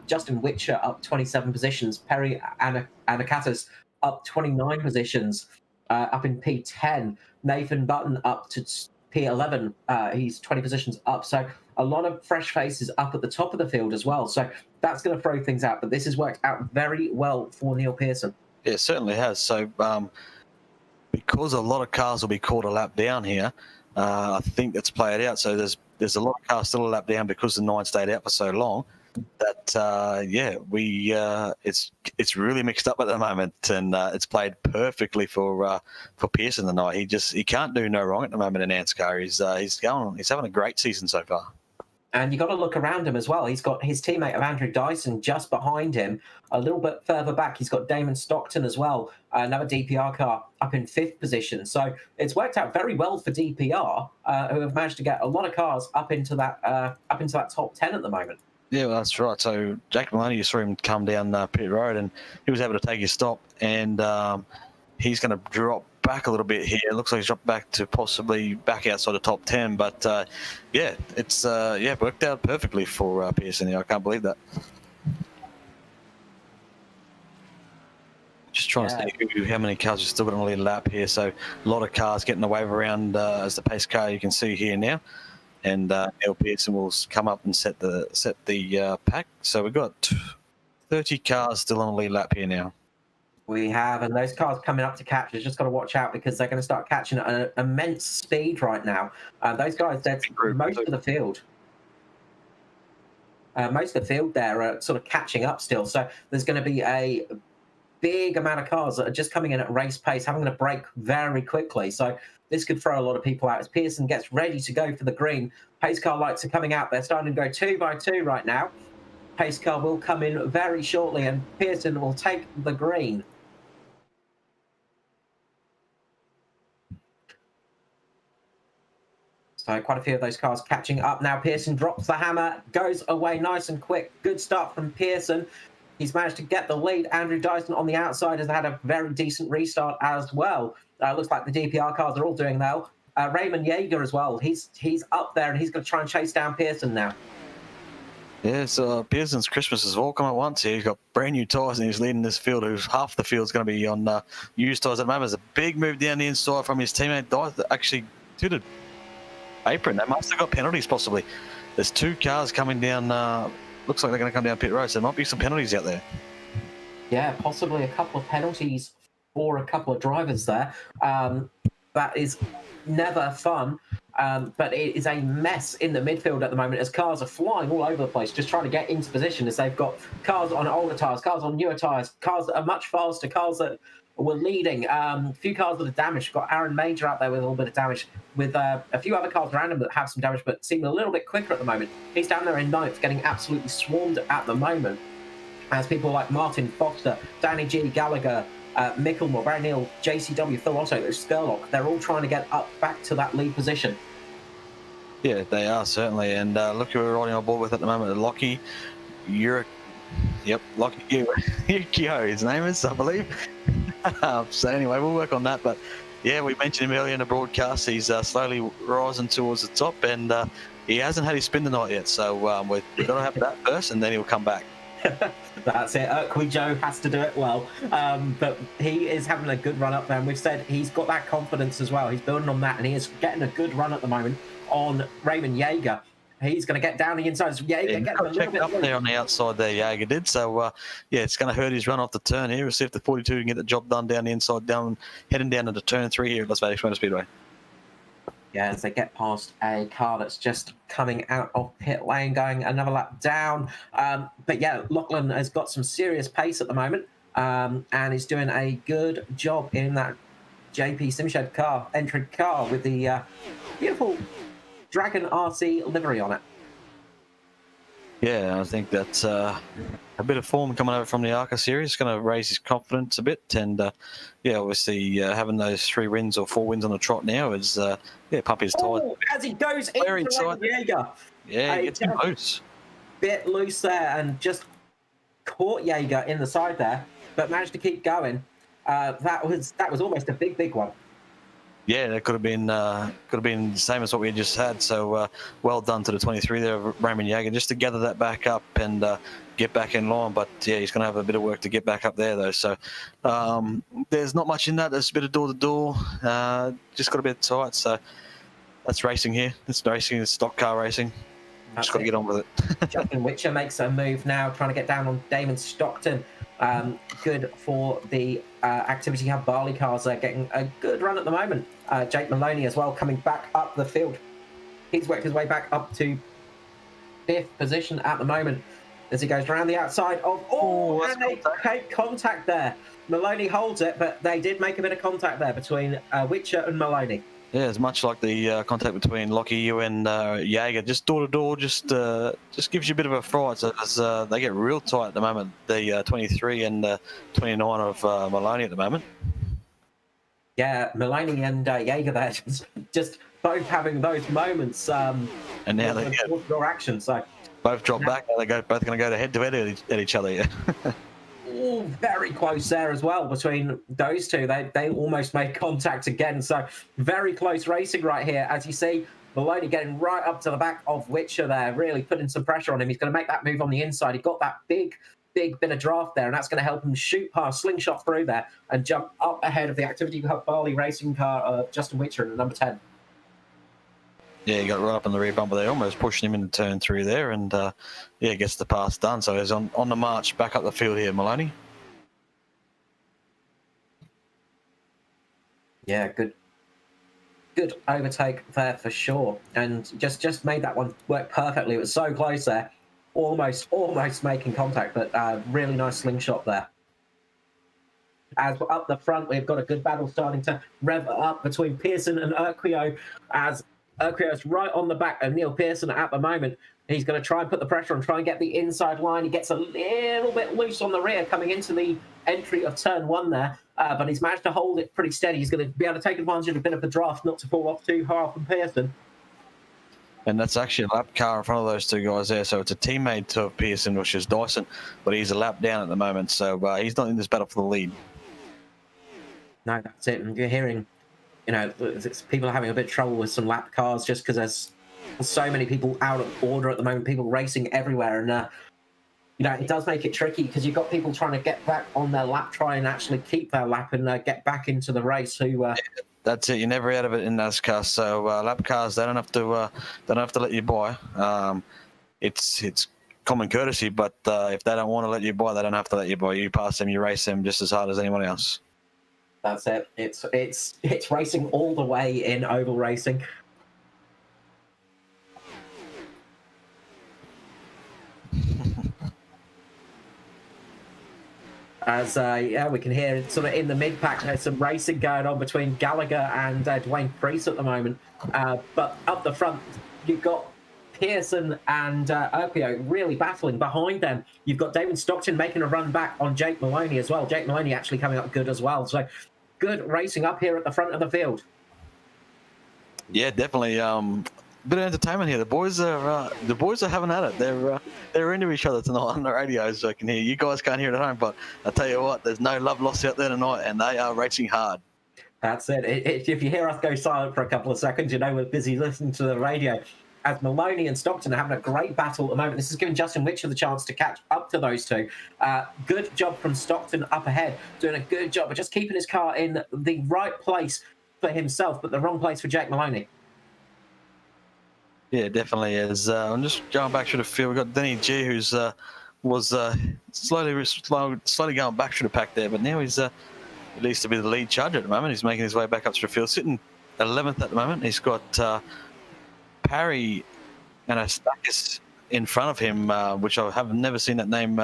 Justin Witcher up 27 positions, Perry Anakatas up 29 positions, up in P10, Nathan Button up to P11, he's 20 positions up, so a lot of fresh faces up at the top of the field as well, so that's going to throw things out, but this has worked out very well for Neil Pearson. Yeah, it certainly has. So because a lot of cars will be caught a lap down here, I think that's played out. So there's a lot of cars still a lap down because the 9 stayed out for so long. That it's really mixed up at the moment, and it's played perfectly for Pearson tonight. He can't do no wrong at the moment in ANZCAR. He's having a great season so far. And you got to look around him as well. He's got his teammate of Andrew Dyson just behind him. A little bit further back, he's got Damon Stockton as well, another DPR car up in 5th position. So it's worked out very well for DPR, who have managed to get a lot of cars up into that top 10 at the moment. Yeah, well, that's right. So Jake Maloney, you saw him come down pit road, and he was able to take his stop, and he's going to drop back a little bit here. It looks like he's dropped back to possibly back outside the top 10. But yeah, it's worked out perfectly for Pearson here. I can't believe that. Just trying to see how many cars we've still got on a lead lap here. So a lot of cars getting the wave around as the pace car you can see here now. And Neil Pearson will come up and set the pack. So we've got 30 cars still on a lead lap here now. We have, and those cars coming up to catch, you've just got to watch out because they're going to start catching at an immense speed right now. Those guys, that's most of the field. Most of the field there are sort of catching up still. So there's going to be a big amount of cars that are just coming in at race pace, having to brake very quickly. So this could throw a lot of people out as Pearson gets ready to go for the green. Pace car lights are coming out. They're starting to go 2 by 2 right now. Pace car will come in very shortly, and Pearson will take the green. So quite a few of those cars catching up now. Pearson drops the hammer, goes away nice and quick. Good start from Pearson. He's managed to get the lead. Andrew Dyson on the outside has had a very decent restart as well. Looks like the DPR cars are all doing well. Raymond Yeager as well. He's up there, and he's going to try and chase down Pearson now. Yeah, so Pearson's Christmas has all come at once here. He's got brand new tyres, and he's leading this field. Who's half the field's going to be on used tyres at the moment. There's a big move down the inside from his teammate Dyson. Actually, to the apron. They must have got penalties possibly. There's 2 cars coming down. Looks like they're going to come down pit road, so there might be some penalties out there. Yeah, possibly a couple of penalties for a couple of drivers there. That is never fun, but it is a mess in the midfield at the moment as cars are flying all over the place, just trying to get into position as they've got cars on older tyres, cars on newer tyres, cars that are much faster, cars that were leading. A few cars that are damaged. Got Aaron Major out there with a little bit of damage, with a few other cars around him that have some damage, but seem a little bit quicker at the moment. He's down there in 9th, getting absolutely swarmed at the moment, as people like Martin Foster, Danny G, Gallagher, Micklemore, Barry Neal, JCW, Phil Otto, Skurlock, they're all trying to get up back to that lead position. Yeah, they are, certainly. And look who we're riding on board with at the moment, Lockie Yukio, his name is, I believe. So anyway, we'll work on that. But yeah, we mentioned him earlier in the broadcast. He's slowly rising towards the top, and he hasn't had his spin tonight yet. So we've got to have that first, and then he'll come back. That's it. Urquhart Joe has to do it well. But he is having a good run up there. And we've said he's got that confidence as well. He's building on that, and he is getting a good run at the moment on Raymond Yeager. He's going to get down the inside. Yeager gets a little bit up there on the outside there, Yeager did. So, yeah, it's going to hurt his run off the turn here. We'll see if the 42 can get the job done down the inside, heading down into turn 3 here at Las Vegas Motor Speedway. Yeah, as they get past a car that's just coming out of pit lane, going another lap down. But yeah, Lachlan has got some serious pace at the moment, and is doing a good job in that JP Simshed car, entered car, with the beautiful Dragon RC livery on it. Yeah, I think that's a bit of form coming over from the ARCA series. It's going to raise his confidence a bit. And, yeah, obviously having those 3 wins or 4 wins on the trot now is, pump his tires. As he goes into Yeager. Yeah, he gets him loose. Bit loose there and just caught Yeager in the side there, but managed to keep going. That was almost a big one. Yeah, that could have been the same as what we just had. So well done to the 23 there, Raymond Yeager, just to gather that back up and get back in line. But yeah, he's going to have a bit of work to get back up there though. So there's not much in that. There's a bit of door to door. Just got a bit tight. So that's racing here. It's racing. It's stock car racing. Just got to get on with it. Justin Witcher makes a move now, trying to get down on Damon Stockton. Good for the Activity Hub Barley cars. They're getting a good run at the moment. Jake Maloney as well, coming back up the field. He's worked his way back up to 5th position at the moment as he goes around the outside of... and they take contact there. Maloney holds it, but they did make a bit of contact there between Witcher and Maloney. Yeah, it's much like the contact between Lockie, you and Jaeger. Just door to door, just gives you a bit of a fright. So they get real tight at the moment. The 23 and 29 of Maloney at the moment. Yeah, Maloney and Jaeger there just both having those moments. And now they door action. So both drop back. They both going to go head to head at each other. Yeah. Oh, very close there as well between those two. They almost made contact again. So very close racing right here. As you see, Maloney getting right up to the back of Witcher there, really putting some pressure on him. He's going to make that move on the inside. He got that big bit of draft there, and that's going to help him shoot past, slingshot through there, and jump up ahead of the Activity Hub Barley racing car, Justin Witcher in the number 10. Yeah, he got right up in the rear bumper there, almost pushing him into turn 3 there, and gets the pass done. So he's on the march back up the field here, Maloney. Yeah, good overtake there for sure, and just made that one work perfectly. It was so close there, almost making contact, but really nice slingshot there. As we're up the front, we've got a good battle starting to rev up between Pearson and Urquio, as Urquio's right on the back of Neil Pearson at the moment. He's going to try and put the pressure on, try and get the inside line. He gets a little bit loose on the rear coming into the entry of turn 1 there, but he's managed to hold it pretty steady. He's going to be able to take advantage of a bit of the draft, not to fall off too hard from Pearson. And that's actually a lap car in front of those two guys there. So it's a teammate to Pearson, which is Dyson, but he's a lap down at the moment. So he's not in this battle for the lead. No, that's it. And you're hearing, people are having a bit of trouble with some lap cars just because there's so many people out of order at the moment, people racing everywhere. And, it does make it tricky because you've got people trying to get back on their lap, try and actually keep their lap and get back into the race. That's it. You're never out of it in NASCAR. So lap cars, they don't have to let you by. It's common courtesy, but if they don't want to let you by, they don't have to let you by. You pass them, you race them just as hard as anyone else. That's it. It's racing all the way in oval racing. As we can hear sort of in the mid-pack, there's some racing going on between Gallagher and Dwayne Priest at the moment. But up the front, you've got Pearson and Urquio really battling. Behind them, you've got Damon Stockton making a run back on Jake Maloney as well. Jake Maloney actually coming up good as well. So good racing up here at the front of the field. Yeah, definitely. Bit of entertainment here. The boys are having at it. They're into each other tonight on the radios. So I can hear. You guys can't hear it at home, but I tell you what, there's no love lost out there tonight, and they are racing hard. That's it. If you hear us go silent for a couple of seconds, you know we're busy listening to the radio. As Maloney and Stockton are having a great battle at the moment. This is giving Justin Witcher the chance to catch up to those two. Good job from Stockton up ahead, doing a good job of just keeping his car in the right place for himself, but the wrong place for Jake Maloney. Yeah, definitely is. I'm just going back through the field. We've got Denny G, who's was slowly going back through the pack there, but now he's at least to be the lead charger at the moment. He's making his way back up through the field, sitting 11th at the moment. He's got Parry and Astakis in front of him, which I have never seen that name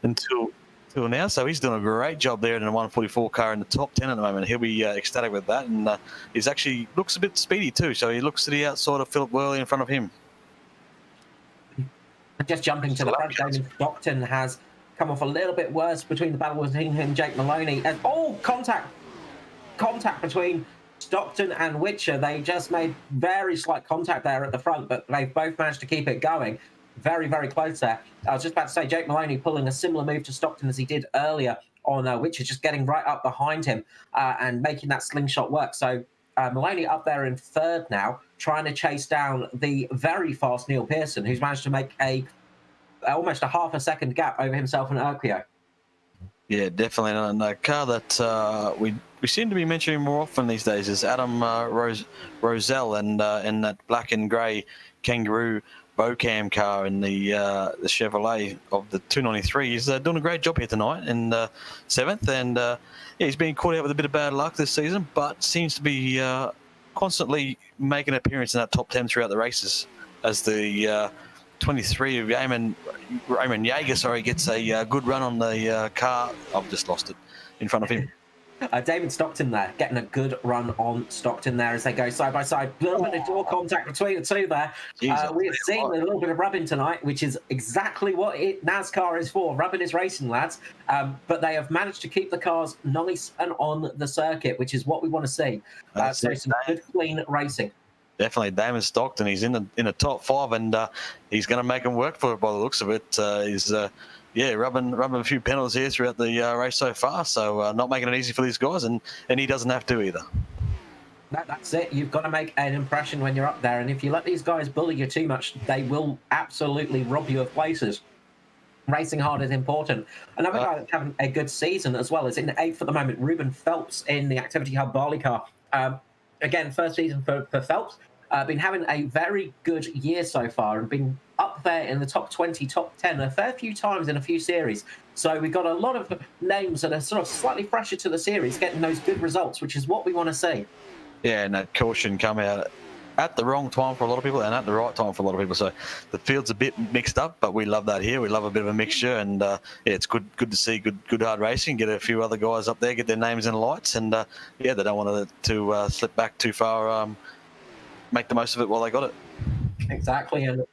until now. So he's doing a great job there in a 144 car in the top 10 at the moment. He'll be ecstatic with that, and he's actually looks a bit speedy too. So he looks to the outside of Philip Worley in front of him. Just jumping to the front, Damon Stockton has come off a little bit worse between the battle between him and Jake Maloney. And contact between Stockton and Witcher. They just made very slight contact there at the front, but they've both managed to keep it going. Very, very close there. I was just about to say, Jake Maloney pulling a similar move to Stockton as he did earlier on Witcher, just getting right up behind him and making that slingshot work. So Maloney up there in third now, trying to chase down the very fast Neil Pearson, who's managed to make almost a half a second gap over himself and Urquio. Yeah, definitely. And a car that we seem to be mentioning more often these days is Adam Roselle and that black and grey Kangaroo Bocam car in the Chevrolet of the 293. He's doing a great job here tonight in 7th, and he's been caught out with a bit of bad luck this season, but seems to be constantly making an appearance in that top 10 throughout the races as the 23 of Raymond Jaeger, gets a good run on the car. I've just lost it in front of him. Damon Stockton there, getting a good run on Stockton there as they go side by side. A little bit of door contact between the two there. Jesus, We have seen a little bit of rubbing tonight, which is exactly what NASCAR is for. Rubbing is racing, lads. But they have managed to keep the cars nice and on the circuit, which is what we want to see. So some good, clean racing. Definitely, Damon Stockton. He's in the top 5, and he's going to make him work for it by the looks of it. He's rubbing a few penalties here throughout the race so far. So not making it easy for these guys, and he doesn't have to either. That's it. You've got to make an impression when you're up there, and if you let these guys bully you too much, they will absolutely rob you of places. Racing hard is important. Another guy that's having a good season as well is in 8th at the moment, Ruben Phelps in the Activity Hub Barley car. Again, first season for Phelps. Been having a very good year so far and been up there in the top 20, top 10 a fair few times in a few series. So we've got a lot of names that are sort of slightly fresher to the series, getting those good results, which is what we want to see. Yeah, and that caution come out at the wrong time for a lot of people and at the right time for a lot of people. So the field's a bit mixed up, but we love that here. We love a bit of a mixture, and it's good to see good hard racing. Get a few other guys up there, get their names in the lights, and they don't want to slip back too far. Make the most of it while they got it. Exactly, and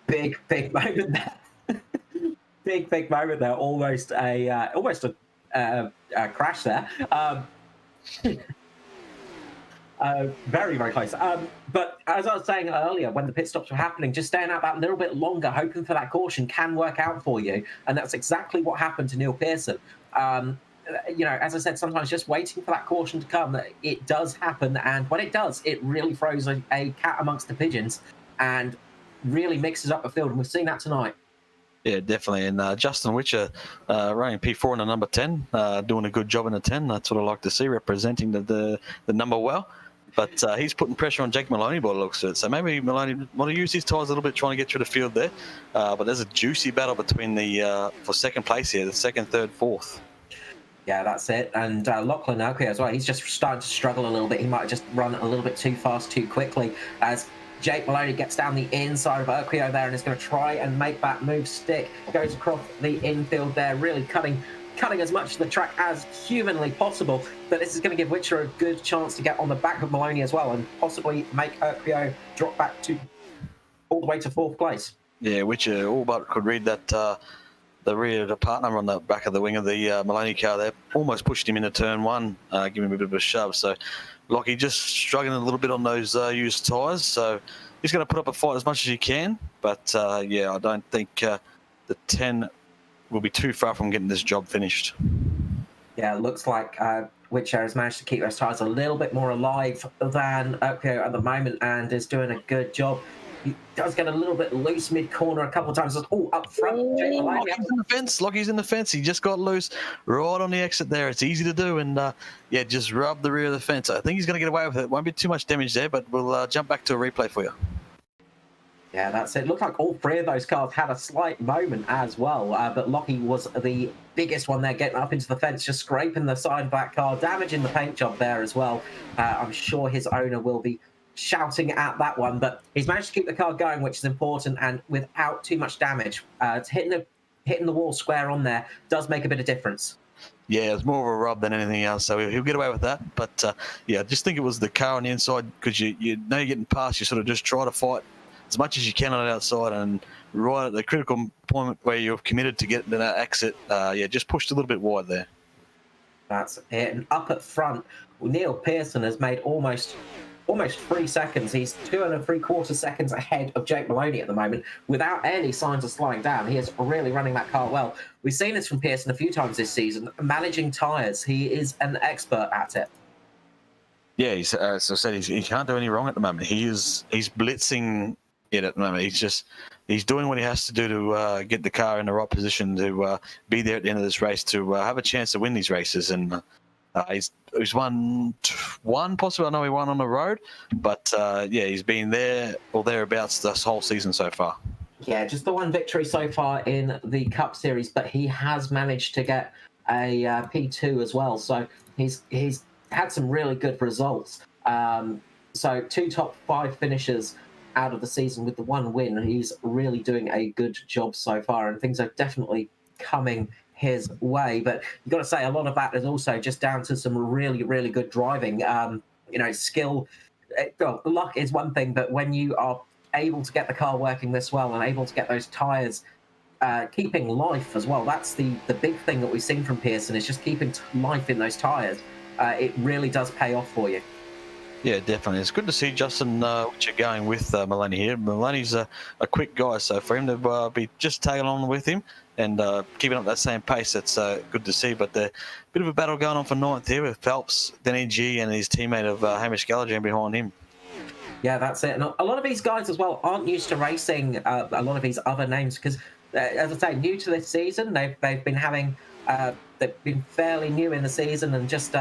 big moment there. big moment there. Almost a crash there. Very, very close. But as I was saying earlier, when the pit stops were happening, just staying out that little bit longer, hoping for that caution can work out for you. And that's exactly what happened to Neil Pearson. As I said, sometimes just waiting for that caution to come, it does happen. And when it does, it really throws a cat amongst the pigeons and really mixes up the field. And we've seen that tonight. Yeah, definitely. And Justin Witcher running P4 in the number 10, doing a good job in the 10. That's what I like to see, representing the number well. But he's putting pressure on Jake Maloney by the looks of it. So maybe Maloney want to use his tyres a little bit, trying to get through the field there. But there's a juicy battle between for second place here, the second, third, fourth. Yeah, that's it. And Lachlan Elke as well. He's just starting to struggle a little bit. He might have just run a little bit too fast, too quickly, as Jake Maloney gets down the inside of Urquio there and is going to try and make that move stick. Goes across the infield there, really cutting as much of the track as humanly possible. But this is going to give Witcher a good chance to get on the back of Maloney as well and possibly make Urquio drop back all the way to 4th place. Yeah, Witcher all but could read that. The rear of the partner on the back of the wing of the Maloney car there almost pushed him into turn 1, giving him a bit of a shove. So Lockie just struggling a little bit on those used tyres. So he's going to put up a fight as much as he can. But, I don't think the 10 will be too far from getting this job finished. Yeah, it looks like Witcher has managed to keep those tyres a little bit more alive than Urquio at the moment and is doing a good job. He does get a little bit loose mid-corner a couple of times. Up front. Lockie's in the fence. Lockie's in the fence. He just got loose right on the exit there. It's easy to do. And, just rub the rear of the fence. I think he's going to get away with it. Won't be too much damage there, but we'll jump back to a replay for you. Yeah, that's it. Looked like all 3 of those cars had a slight moment as well. But Lockie was the biggest one there, getting up into the fence, just scraping the side of that car, damaging the paint job there as well. I'm sure his owner will be shouting at that one, but he's managed to keep the car going, which is important, and without too much damage. Hitting the wall square on there does make a bit of difference. Yeah, it's more of a rub than anything else, so he'll get away with that. But I just think it was the car on the inside, because you know you're getting past, you sort of just try to fight as much as you can on the outside, and right at the critical point where you're committed to get to that exit, just pushed a little bit wide there. That's it. And up at front, Neil Pearson has made almost 3 seconds. He's 2 3/4 seconds ahead of Jake Maloney at the moment without any signs of slowing down. He is really running that car well. We've seen this from Pearson a few times this season. Managing tyres, he is an expert at it. Yeah, as I said, he can't do any wrong at the moment. He's blitzing it at the moment. He's doing what he has to do to get the car in the right position to be there at the end of this race, to have a chance to win these races. And he's won one, possibly. I know he won on the road, but he's been there or thereabouts this whole season so far. Yeah, just the one victory so far in the Cup Series, but he has managed to get a P2 as well. So he's had some really good results. So 2 top 5 finishes out of the season with the 1 win. He's really doing a good job so far, and things are definitely coming his way. But you've got to say a lot of that is also just down to some really, really good driving. Skill. Well, luck is one thing, but when you are able to get the car working this well and able to get those tyres keeping life as well, that's the big thing that we've seen from Pearson, is just keeping life in those tyres. It really does pay off for you. Yeah, definitely. It's good to see Justin Witcher going with Maloney here. Maloney's a quick guy, so for him to be just tagging on with him and keeping up that same pace, that's good to see. But a bit of a battle going on for ninth here with Phelps, Denny G, and his teammate of Hamish Gallagher behind him. Yeah, that's it. And a lot of these guys as well aren't used to racing a lot of these other names because, as I say, new to this season. They've been having they've been fairly new in the season and just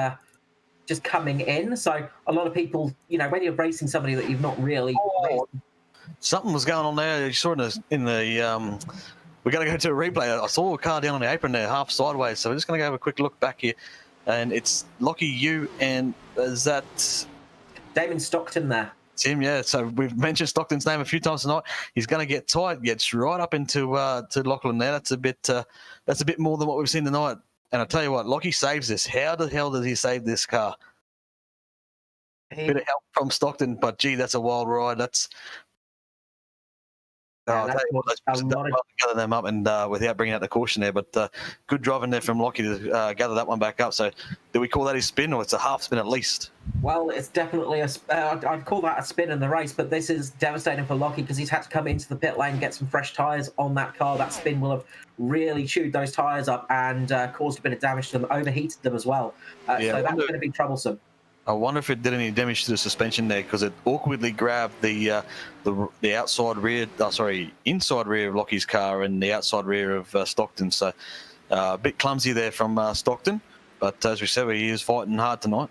coming in. So a lot of people, when you're racing somebody that you've not really raced. Something was going on there. You saw in the we got to go to a replay. I saw a car down on the apron there, half sideways. So we're just going to go have a quick look back here, and it's Lockie, you, and is that Damon Stockton there? It's him, yeah. So we've mentioned Stockton's name a few times tonight. He's going to get tight, gets right up into to Lachlan there. That's a bit more than what we've seen tonight. And I tell you what, Lockie saves this. How the hell does he save this car? Bit of help from Stockton, but gee, that's a wild ride. That's gather them up and without bringing out the caution there, but good driving there from Lockie to gather that one back up. So, do we call that his spin, or it's a half spin at least? Well, it's definitely I'd call that a spin in the race, but this is devastating for Lockie because he's had to come into the pit lane, get some fresh tyres on that car. That spin will have really chewed those tyres up and caused a bit of damage to them, overheated them as well. So that's going to be troublesome. I wonder if it did any damage to the suspension there, because it awkwardly grabbed the outside rear, inside rear of Lockie's car and the outside rear of Stockton. So a bit clumsy there from Stockton, but as we said, he is fighting hard tonight.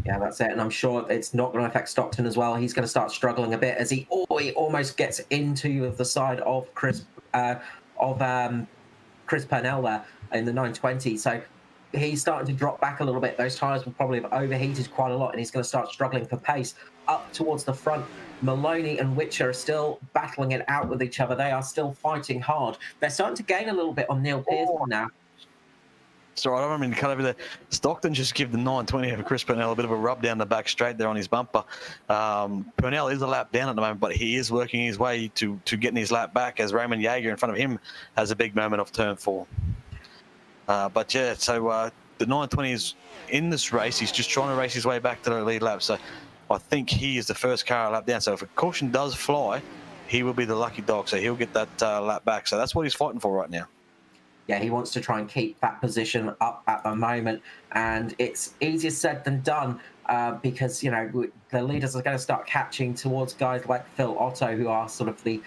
Yeah, that's it, and I'm sure it's not going to affect Stockton as well. He's going to start struggling a bit as he almost gets into the side of Chris Purnell there in the 920. So he's starting to drop back a little bit. Those tyres will probably have overheated quite a lot, and he's going to start struggling for pace. Up towards the front, Maloney and Witcher are still battling it out with each other. They are still fighting hard. They're starting to gain a little bit on Neil Pearson now. Sorry, I don't mean to cut over there. Stockton just give the 920 over Chris Purnell a bit of a rub down the back straight there on his bumper. Purnell is a lap down at the moment, but he is working his way to getting his lap back as Raymond Jaeger in front of him has a big moment off turn 4. But yeah, so the 920 is in this race. He's just trying to race his way back to the lead lap. So I think he is the first car a lap down. So if a caution does fly, he will be the lucky dog. So he'll get that lap back. So that's what he's fighting for right now. Yeah, he wants to try and keep that position up at the moment. And it's easier said than done because, the leaders are going to start catching towards guys like Phil Otto, who are sort of the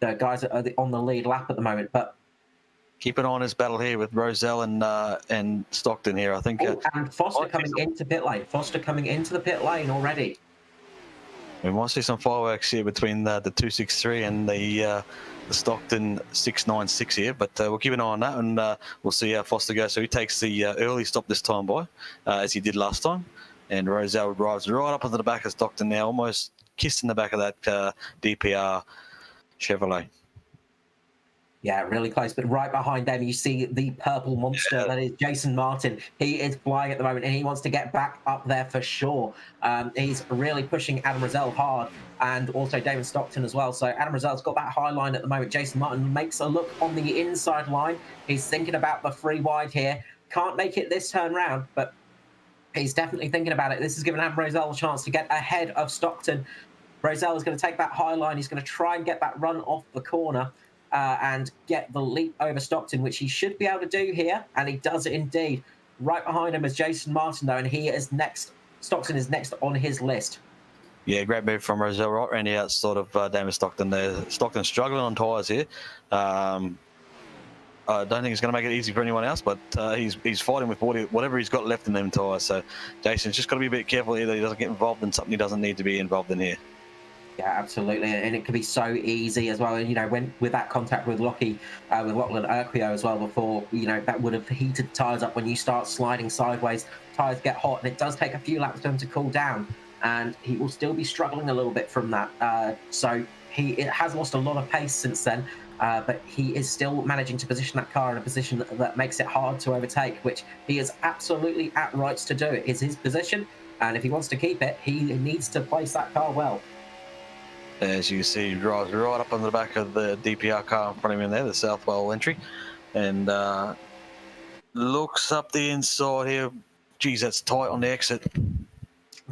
guys that are on the lead lap at the moment. But keep an eye on his battle here with Roselle and Stockton here, I think. And Foster coming into pit lane. Foster coming into the pit lane already. We might see some fireworks here between the 263 and the Stockton 696 here, but we'll keep an eye on that, and we'll see how Foster goes. So he takes the early stop this time, as he did last time. And Roselle drives right up onto the back of Stockton now, almost kissed in the back of that DPR Chevrolet. Yeah, really close. But right behind them, you see the purple monster that is Jason Martin. He is flying at the moment, and he wants to get back up there for sure. He's really pushing Adam Roselle hard, and also David Stockton as well. So Adam Roselle's got that high line at the moment. Jason Martin makes a look on the inside line. He's thinking about the free wide here. Can't make it this turn round, but he's definitely thinking about it. This has given Adam Roselle a chance to get ahead of Stockton. Roselle is going to take that high line. He's going to try and get that run off the corner. And get the leap over Stockton, which he should be able to do here, and he does it indeed. Right behind him is Jason Martin, though, and he is next. Stockton is next on his list. Yeah, great move from Roselle right around the outside of Damon Stockton there. Stockton struggling on tyres here. I don't think it's going to make it easy for anyone else, but he's fighting with whatever he's got left in them tyres. So Jason's just got to be a bit careful here that he doesn't get involved in something he doesn't need to be involved in here. Yeah, absolutely, and it can be so easy as well. And when with that contact with Lachlan Urquio as well before, that would have heated tyres up. When you start sliding sideways, tyres get hot, and it does take a few laps for them to cool down. and he will still be struggling a little bit from that. So he has lost a lot of pace since then, but he is still managing to position that car in a position that makes it hard to overtake, which he is absolutely at rights to do. It is his position, and if he wants to keep it, he needs to place that car well. As you see, he drives right up on the back of the DPR car in front of him there, the Southwell entry, and looks up the inside here. Geez, that's tight on the exit.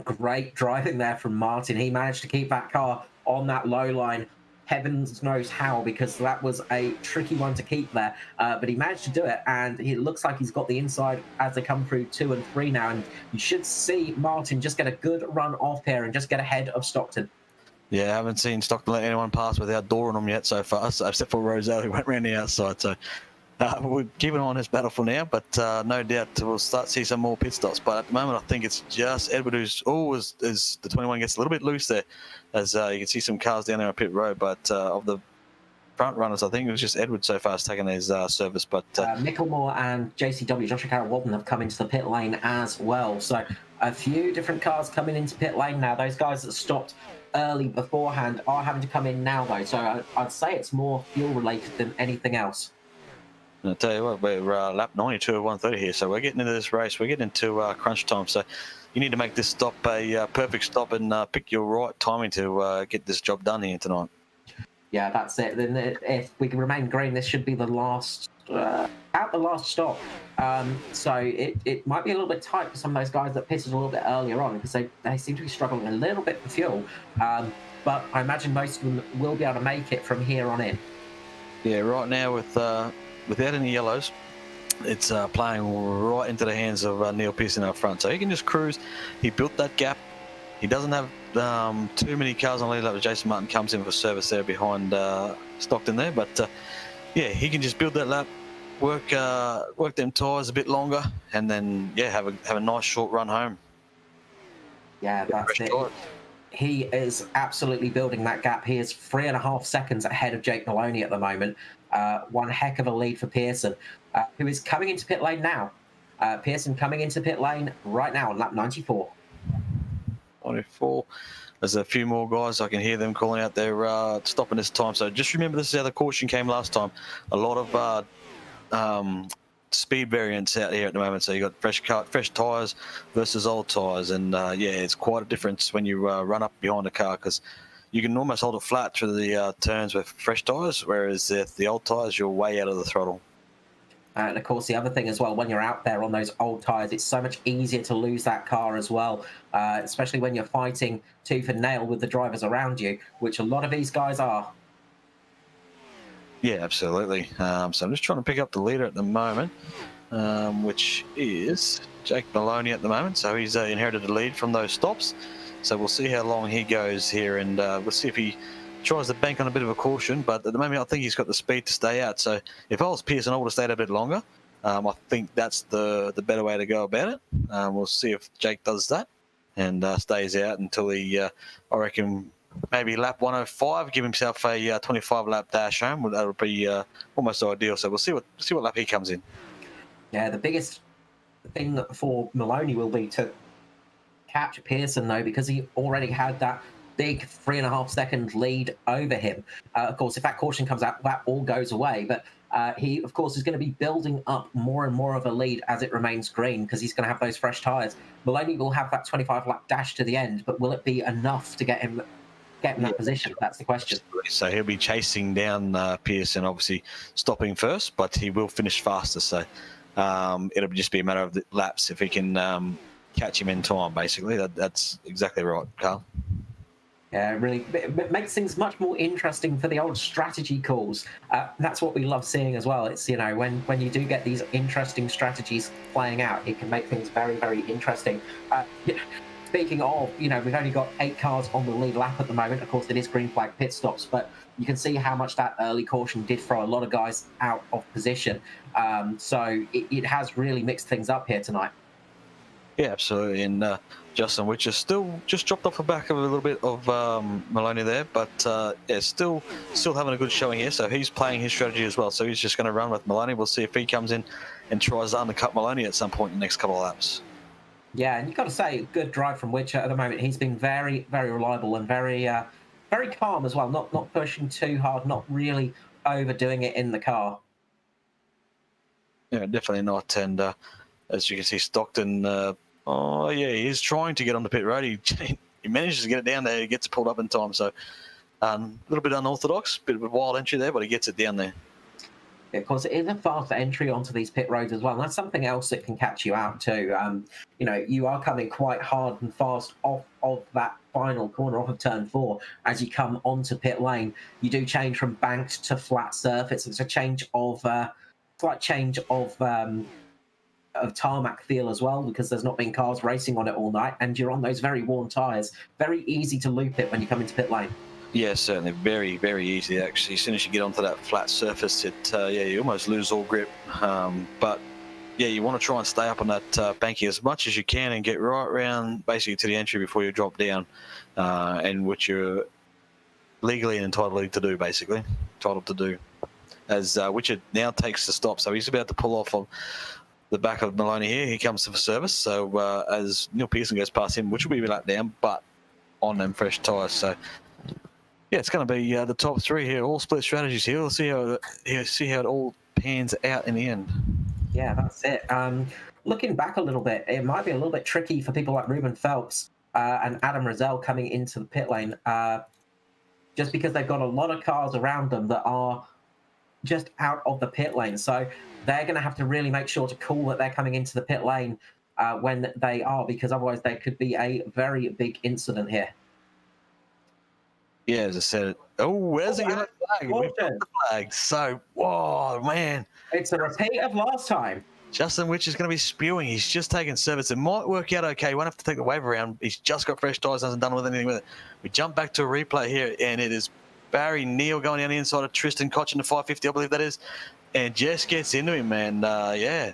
Great driving there from Martin. He managed to keep that car on that low line. Heavens knows how, because that was a tricky one to keep there. But he managed to do it, and it looks like he's got the inside as they come through 2 and 3 now. And you should see Martin just get a good run off here and just get ahead of Stockton. Yeah, I haven't seen Stockton let anyone pass without dooring them yet so far, except for Roselle, who went around the outside. So we'll keep an eye on his battle for now, but no doubt we'll start to see some more pit stops. But at the moment, I think it's just Edward who's always, as the 21 gets a little bit loose there, as you can see some cars down there on pit road. But of the front runners, I think it was just Edward so far has taken his service. But Micklemore and JCW, Joshua Carroll Walden, have come into the pit lane as well. So a few different cars coming into pit lane now. Those guys that stopped early beforehand are having to come in now, though. So I'd say it's more fuel related than anything else. And I'll tell you what, we're lap 92 of 130 here, so we're getting into this race. We're getting into crunch time, so you need to make this stop a perfect stop and pick your right timing to get this job done here tonight. Yeah, that's it. Then if we can remain green, this should be the last, about the last stop. So it might be a little bit tight for some of those guys that pitted a little bit earlier on, because they seem to be struggling a little bit for fuel. But I imagine most of them will be able to make it from here on in. Yeah, right now without any yellows, it's playing right into the hands of Neil Pearson up front. So he can just cruise. He built that gap. He doesn't have too many cars on lead lap. Jason Martin comes in for service there behind Stockton there. But yeah, he can just build that lap, work them tyres a bit longer, and then yeah, have a nice short run home. Yeah, that's it. He is absolutely building that gap. He is 3.5 seconds ahead of Jake Maloney at the moment. One heck of a lead for Pearson, who is coming into pit lane now. Pearson coming into pit lane right now on lap 94. 94. There's a few more guys. I can hear them calling out they're stopping this time. So just remember, this is how the caution came last time. A lot of speed variance out here at the moment. So you got fresh tyres versus old tyres, and yeah, it's quite a difference when you run up behind a car, because you can almost hold it flat through the turns with fresh tyres, whereas the old tyres, you're way out of the throttle. And of course, the other thing as well, when you're out there on those old tyres, it's so much easier to lose that car as well, especially when you're fighting tooth and nail with the drivers around you, which a lot of these guys are. Yeah, absolutely. So I'm just trying to pick up the leader at the moment, which is Jake Maloney at the moment. So he's inherited the lead from those stops. So we'll see how long he goes here, and we'll see if he tries to bank on a bit of a caution. But at the moment, I think he's got the speed to stay out. So if I was Pearson, I would have stayed a bit longer. I think that's the better way to go about it. We'll see if Jake does that and stays out until he, I reckon, maybe lap 105, give himself a 25-lap dash home. That would be almost ideal. So we'll see what lap he comes in. Yeah, the biggest thing for Maloney will be to catch Pearson, though, because he already had that big 3.5 second lead over him. Of course, if that caution comes out, that all goes away. But he, of course, is going to be building up more and more of a lead as it remains green, because he's going to have those fresh tyres. Maloney will have that 25-lap dash to the end, but will it be enough to get him in that position? That's the question. So he'll be chasing down Pearson, obviously stopping first, but he will finish faster. So it'll just be a matter of the laps if he can catch him in time, basically. That's exactly right, Carl. Yeah, really, it makes things much more interesting for the old strategy calls. That's what we love seeing as well. It's, when you do get these interesting strategies playing out, it can make things very, very interesting. Speaking of, we've only got 8 cars on the lead lap at the moment. Of course, it is green flag pit stops, but you can see how much that early caution did throw a lot of guys out of position. So it has really mixed things up here tonight. Yeah, absolutely. And Justin Witcher still just dropped off the back of a little bit of Maloney there, but yeah, still having a good showing here. So he's playing his strategy as well. So he's just going to run with Maloney. We'll see if he comes in and tries to undercut Maloney at some point in the next couple of laps. Yeah, and you've got to say, good drive from Witcher at the moment. He's been very, very reliable and very calm as well. Not pushing too hard, not really overdoing it in the car. Yeah, definitely not. And as you can see, Stockton, oh yeah, he is trying to get on the pit road. He manages to get it down there. He gets it pulled up in time. So a little bit unorthodox, bit of a wild entry there, but he gets it down there. Yeah, of course, it is a fast entry onto these pit roads as well. And that's something else that can catch you out too. You are coming quite hard and fast off of that final corner off of turn 4 as you come onto pit lane. You do change from banked to flat surface. It's a change of slight change of tarmac feel as well, because there's not been cars racing on it all night, and you're on those very worn tyres. Very easy to loop it when you come into pit lane. Yeah, certainly. Very, very easy, actually. As soon as you get onto that flat surface, you almost lose all grip. But, yeah, you want to try and stay up on that banky as much as you can and get right around basically to the entry before you drop down, and which you're legally entitled to do, basically. Entitled to do. As Witcher now takes the stop, so he's about to pull off on the back of Maloney here. He comes for service. So as Neil Pearson goes past him, which will be a lap down, but on them fresh tyres. So, yeah, it's going to be the top 3 here, all split strategies here. We'll see how it all pans out in the end. Yeah, that's it. Looking back a little bit, it might be a little bit tricky for people like Ruben Phelps and Adam Rozelle coming into the pit lane, just because they've got a lot of cars around them that are just out of the pit lane. So they're going to have to really make sure to call that they're coming into the pit lane when they are, because otherwise there could be a very big incident here. Yeah, as I said, where's the yellow flag? We've got the flag. So, whoa, man. It's a repeat of last time. Justin Witch is going to be spewing. He's just taken service. It might work out okay. He won't have to take the wave around. He's just got fresh tyres, hasn't done anything with it. We jump back to a replay here, and it is Barry Neal going down the inside of Tristan Koch in the 550, I believe that is, and just gets into him, man. Yeah,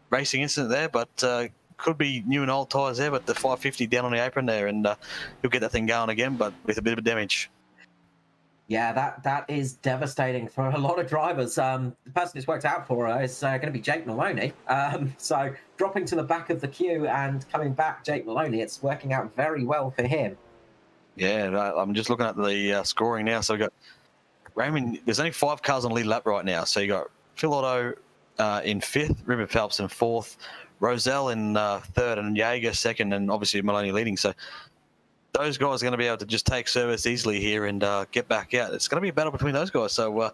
racing incident there, but could be new and old tyres there, but the 550 down on the apron there, and he'll get that thing going again, but with a bit of damage. Yeah, that is devastating for a lot of drivers. The person it's worked out for is going to be Jake Maloney. So dropping to the back of the queue and coming back, Jake Maloney, it's working out very well for him. Yeah, I'm just looking at the scoring now. So we've got Raymond. There's only 5 cars on the lead lap right now. So you got Phil Otto in 5th, Ruben Phelps in 4th, Rozelle in 3rd, and Jaeger 2nd, and obviously Maloney leading. So those guys are going to be able to just take service easily here and get back out. It's going to be a battle between those guys. So,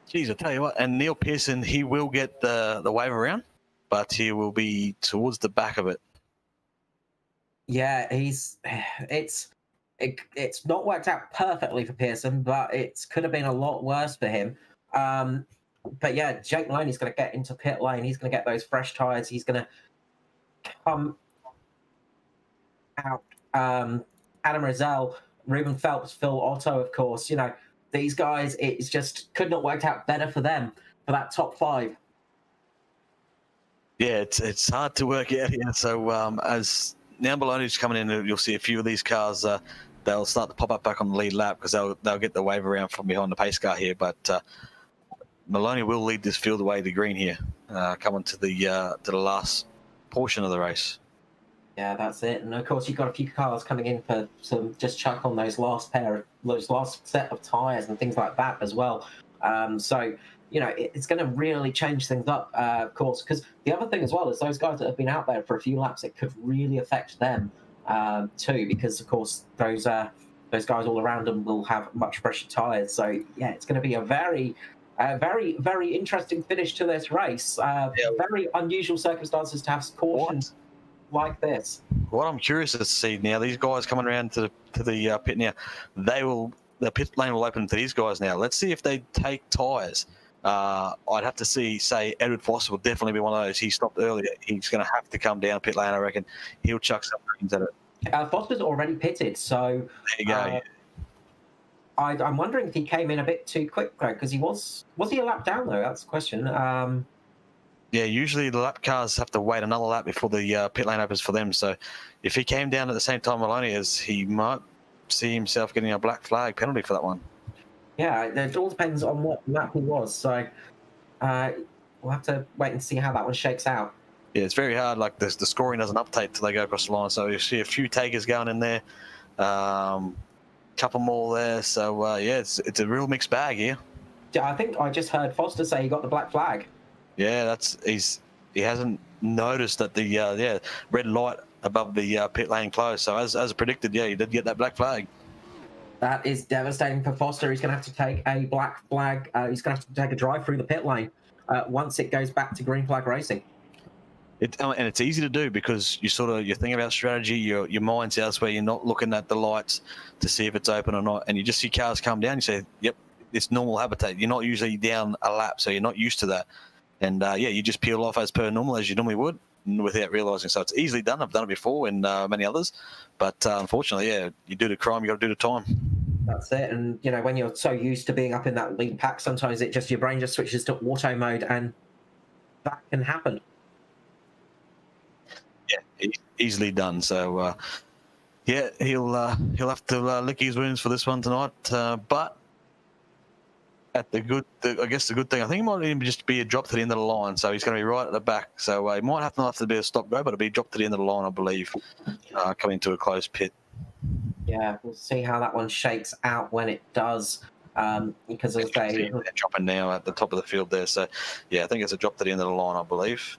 geez, I tell you what. And Neil Pearson, he will get the wave around, but he will be towards the back of it. Yeah, it's not worked out perfectly for Pearson, but it could have been a lot worse for him. But yeah, Jake Maloney's going to get into pit lane. He's going to get those fresh tyres. He's going to come out. Adam Rozelle, Ruben Phelps, Phil Otto, of course. These guys, it's just could not work out better for them for that top 5. Yeah, it's hard to work out here. So as now Maloney's coming in, you'll see a few of these cars. They'll start to pop up back on the lead lap because they'll get the wave around from behind the pace car here. But Maloney will lead this field away to green here, coming to the last portion of the race. Yeah, that's it. And of course, you've got a few cars coming in for some just chuck on those last set of tyres and things like that as well. So, it's going to really change things up, of course, because the other thing as well is those guys that have been out there for a few laps, it could really affect them too, because of course those guys all around them will have much fresher tyres. So yeah, it's going to be a very, very interesting finish to this race. Very unusual circumstances to have cautions like this. What I'm curious to see now, these guys coming around to the pit now, the pit lane will open to these guys now. Let's see if they take tyres. I'd have to say Edward Foster will definitely be one of those. He stopped earlier. He's going to have to come down pit lane, I reckon. He'll chuck some greens at it. Foster's already pitted, so there you go. I'm wondering if he came in a bit too quick, though, because was he a lap down, though? That's the question. Yeah, usually the lap cars have to wait another lap before the pit lane opens for them. So if he came down at the same time Maloney is, he might see himself getting a black flag penalty for that one. Yeah, it all depends on what lap he was. So we'll have to wait and see how that one shakes out. yeah, it's very hard. Like the scoring doesn't update till they go across the line. So you see a few takers going in there, couple more there. So yeah, it's a real mixed bag here. I think I just heard Foster say he got the black flag. Yeah, he hasn't noticed that the red light above the pit lane closed. So as predicted, yeah, he did get that black flag. That is devastating for Foster. He's going to have to take a black flag. He's going to have to take a drive through the pit lane once it goes back to green flag racing. And it's easy to do because you think about strategy. Your mind's elsewhere. You're not looking at the lights to see if it's open or not, and you just see cars come down. You say, "Yep, it's normal habitat." You're not usually down a lap, so you're not used to that. And yeah, you just peel off as per normal as you normally would without realising. So it's easily done. I've done it before and many others, but unfortunately, yeah, you do the crime, you got to do the time. That's it. And when you're so used to being up in that lead pack, sometimes your brain just switches to auto mode, and that can happen. Yeah, easily done. So yeah, he'll have to lick his wounds for this one tonight. But at I guess the good thing, I think it might even just be a drop to the end of the line. So he's going to be right at the back. So he might have to be a stop go, but it'll be a drop to the end of the line, I believe, coming to a closed pit. Yeah, we'll see how that one shakes out when it does. Because as they're dropping now at the top of the field there. So yeah, I think it's a drop to the end of the line, I believe.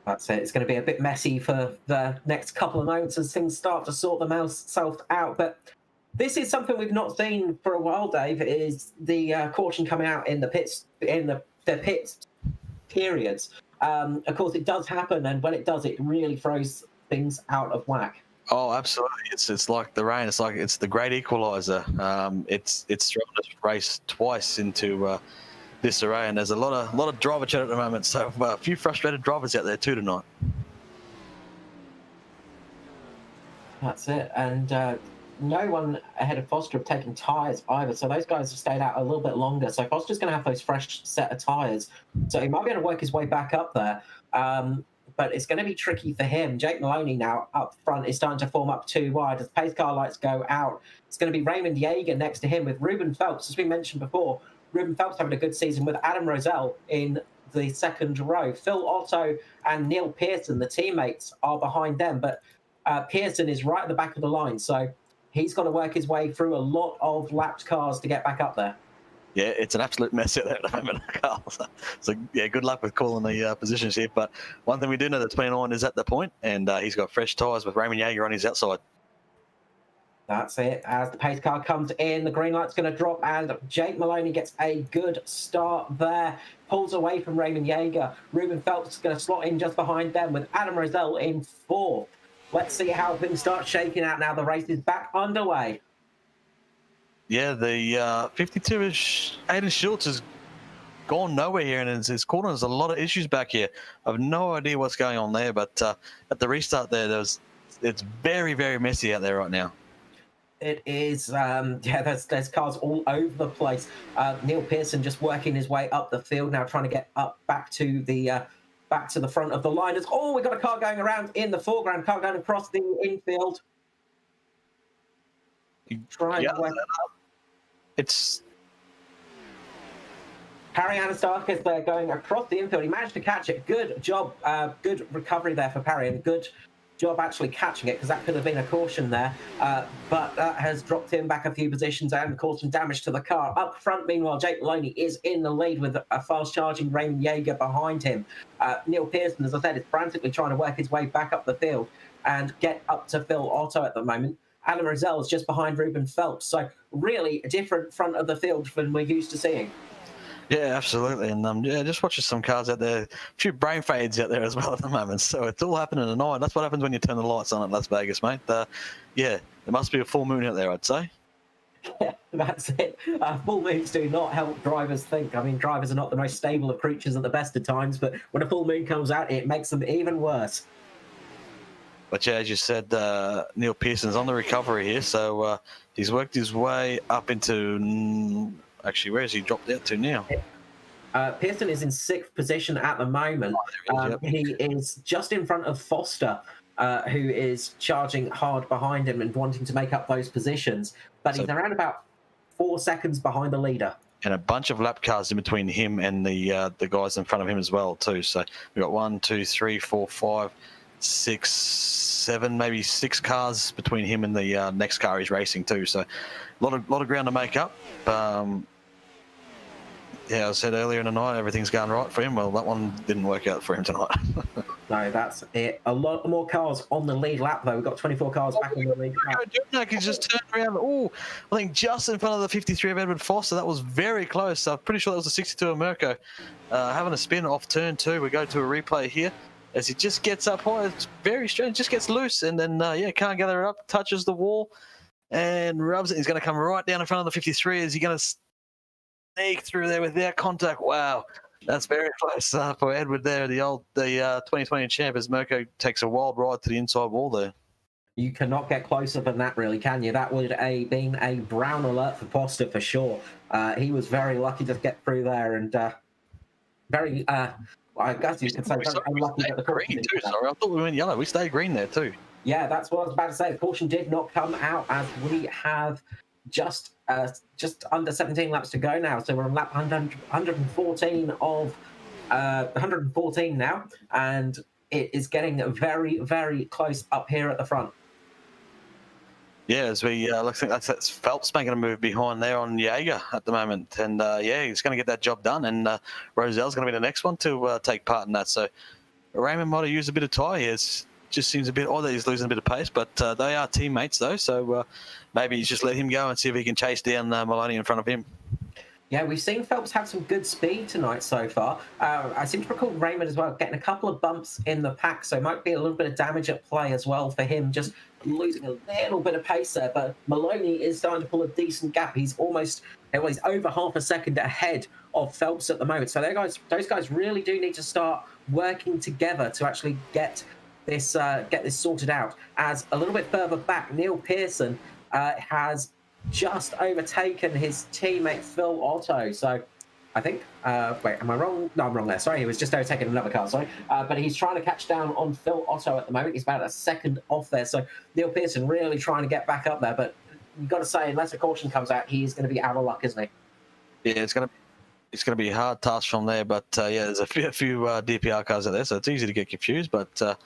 That's it. It's going to be a bit messy for the next couple of moments as things start to sort themselves out. But this is something we've not seen for a while, Dave, is the caution coming out in the pits, in the pit periods. Of course, it does happen, and when it does, it really throws things out of whack. Oh, absolutely! It's like the rain. It's the great equaliser. It's thrown this race twice into disarray, and there's a lot of driver chat at the moment. So a few frustrated drivers out there too tonight. That's it, and no one ahead of Foster have taken tyres either, so those guys have stayed out a little bit longer. So Foster's going to have those fresh set of tyres, so he might be able to work his way back up there. But it's going to be tricky for him. Jake Maloney now up front is starting to form up too wide as pace car lights go out. It's going to be Raymond Yeager next to him with Ruben Phelps, as we mentioned before. Ruben Phelps having a good season with Adam Rosell in the second row. Phil Otto and Neil Pearson, the teammates, are behind them, but Pearson is right at the back of the line, so he's got to work his way through a lot of lapped cars to get back up there. Yeah, it's an absolute mess out there at the moment, Carl. So yeah, good luck with calling the positions here. But one thing we do know that 29 is at the point, and he's got fresh tyres with Raymond Yeager on his outside. That's it. As the pace car comes in, the green light's going to drop, and Jake Maloney gets a good start there. Pulls away from Raymond Yeager. Ruben Phelps is going to slot in just behind them with Adam Rosell in fourth. Let's see how things start shaking out now. The race is back underway. Yeah, the 52-ish Aiden Schultz has gone nowhere here, and it's causing us a lot of issues back here. I have no idea what's going on there, but at the restart there, it's very, very messy out there right now. It is, there's cars all over the place. Neil Pearson just working his way up the field now, trying to get up back to the front of the line. We've got a car going around in the foreground, car going across the infield. It's Harry Anastakis there going across the infield. He managed to catch it. Good job. Good recovery there for Parry, and good job actually catching it, because that could have been a caution there. But that has dropped him back a few positions and caused some damage to the car. Up front, meanwhile, Jake Maloney is in the lead with a fast-charging Raymond Yeager behind him. Neil Pearson, as I said, is frantically trying to work his way back up the field and get up to Phil Otto at the moment. Adam Rosell is just behind Ruben Phelps. So really a different front of the field than we're used to seeing. Yeah, absolutely. And just watching some cars out there, a few brain fades out there as well at the moment. So it's all happening tonight. That's what happens when you turn the lights on at Las Vegas, mate. Yeah, there must be a full moon out there, I'd say. Yeah, that's it. Full moons do not help drivers think. I mean, drivers are not the most stable of creatures at the best of times, but when a full moon comes out, it makes them even worse. But yeah, as you said, Neil Pearson's on the recovery here, so he's worked his way up into... Actually, where has he dropped out to now? Pearson is in 6th position at the moment. He is just in front of Foster, who is charging hard behind him and wanting to make up those positions. But he's around about 4 seconds behind the leader. and a bunch of lap cars in between him and the guys in front of him as well too. So we've got 1, 2, 3, 4, 5, 6, 7, maybe 6 cars between him and the next car he's racing too. So a lot of ground to make up. Yeah, I said earlier in the night everything's going right for him. Well, that one didn't work out for him tonight. No, that's it. A lot more cars on the lead lap, though. We've got 24 cars back on the lead lap. He's just turned around. Oh, I think just in front of the 53 of Edward Foster. That was very close. I'm pretty sure that was a 62 of Mirko. Having a spin off turn 2. We go to a replay here. As he just gets up high, it's very strange. Just gets loose and then, can't gather it up. Touches the wall and rubs it. He's going to come right down in front of the 53. Is he going to sneak through there without contact? Wow, that's very close for Edward there, the 2020 champ, as Mirko takes a wild ride to the inside wall there. You cannot get closer than that, really, can you? That would have been a brown alert for Foster for sure. He was very lucky to get through there and very, I guess you could say, very unlucky that the green too. Sorry, I thought we went yellow. We stayed green there too. Yeah, that's what I was about to say. The caution did not come out as we have just under 17 laps to go now. So we're on lap 114 of 114 now, and it is getting very, very close up here at the front. Yeah, as we looks like that's Phelps making a move behind there on Jaeger at the moment, and he's going to get that job done, and Roselle's going to be the next one to take part in that. So Raymond might have used a bit of tyre here. It just seems a bit odd that he's losing a bit of pace, but they are teammates though, so maybe he's just let him go and see if he can chase down Maloney in front of him. Yeah, we've seen Phelps have some good speed tonight so far. I seem to recall Raymond as well getting a couple of bumps in the pack, so it might be a little bit of damage at play as well for him, just losing a little bit of pace there. But Maloney is starting to pull a decent gap. He's he's over half a second ahead of Phelps at the moment. So those guys really do need to start working together to actually get this sorted out. As a little bit further back, Neil Pearson has just overtaken his teammate Phil Otto. So I think, wait, am I wrong? No, I'm wrong there. Sorry, he was just overtaking another car, sorry. But he's trying to catch down on Phil Otto at the moment. He's about a second off there. So Neil Pearson really trying to get back up there. But you've got to say, unless a caution comes out, he's going to be out of luck, isn't he? Yeah, it's going to be a hard task from there. But, there's a few DPR cars out there, so it's easy to get confused. But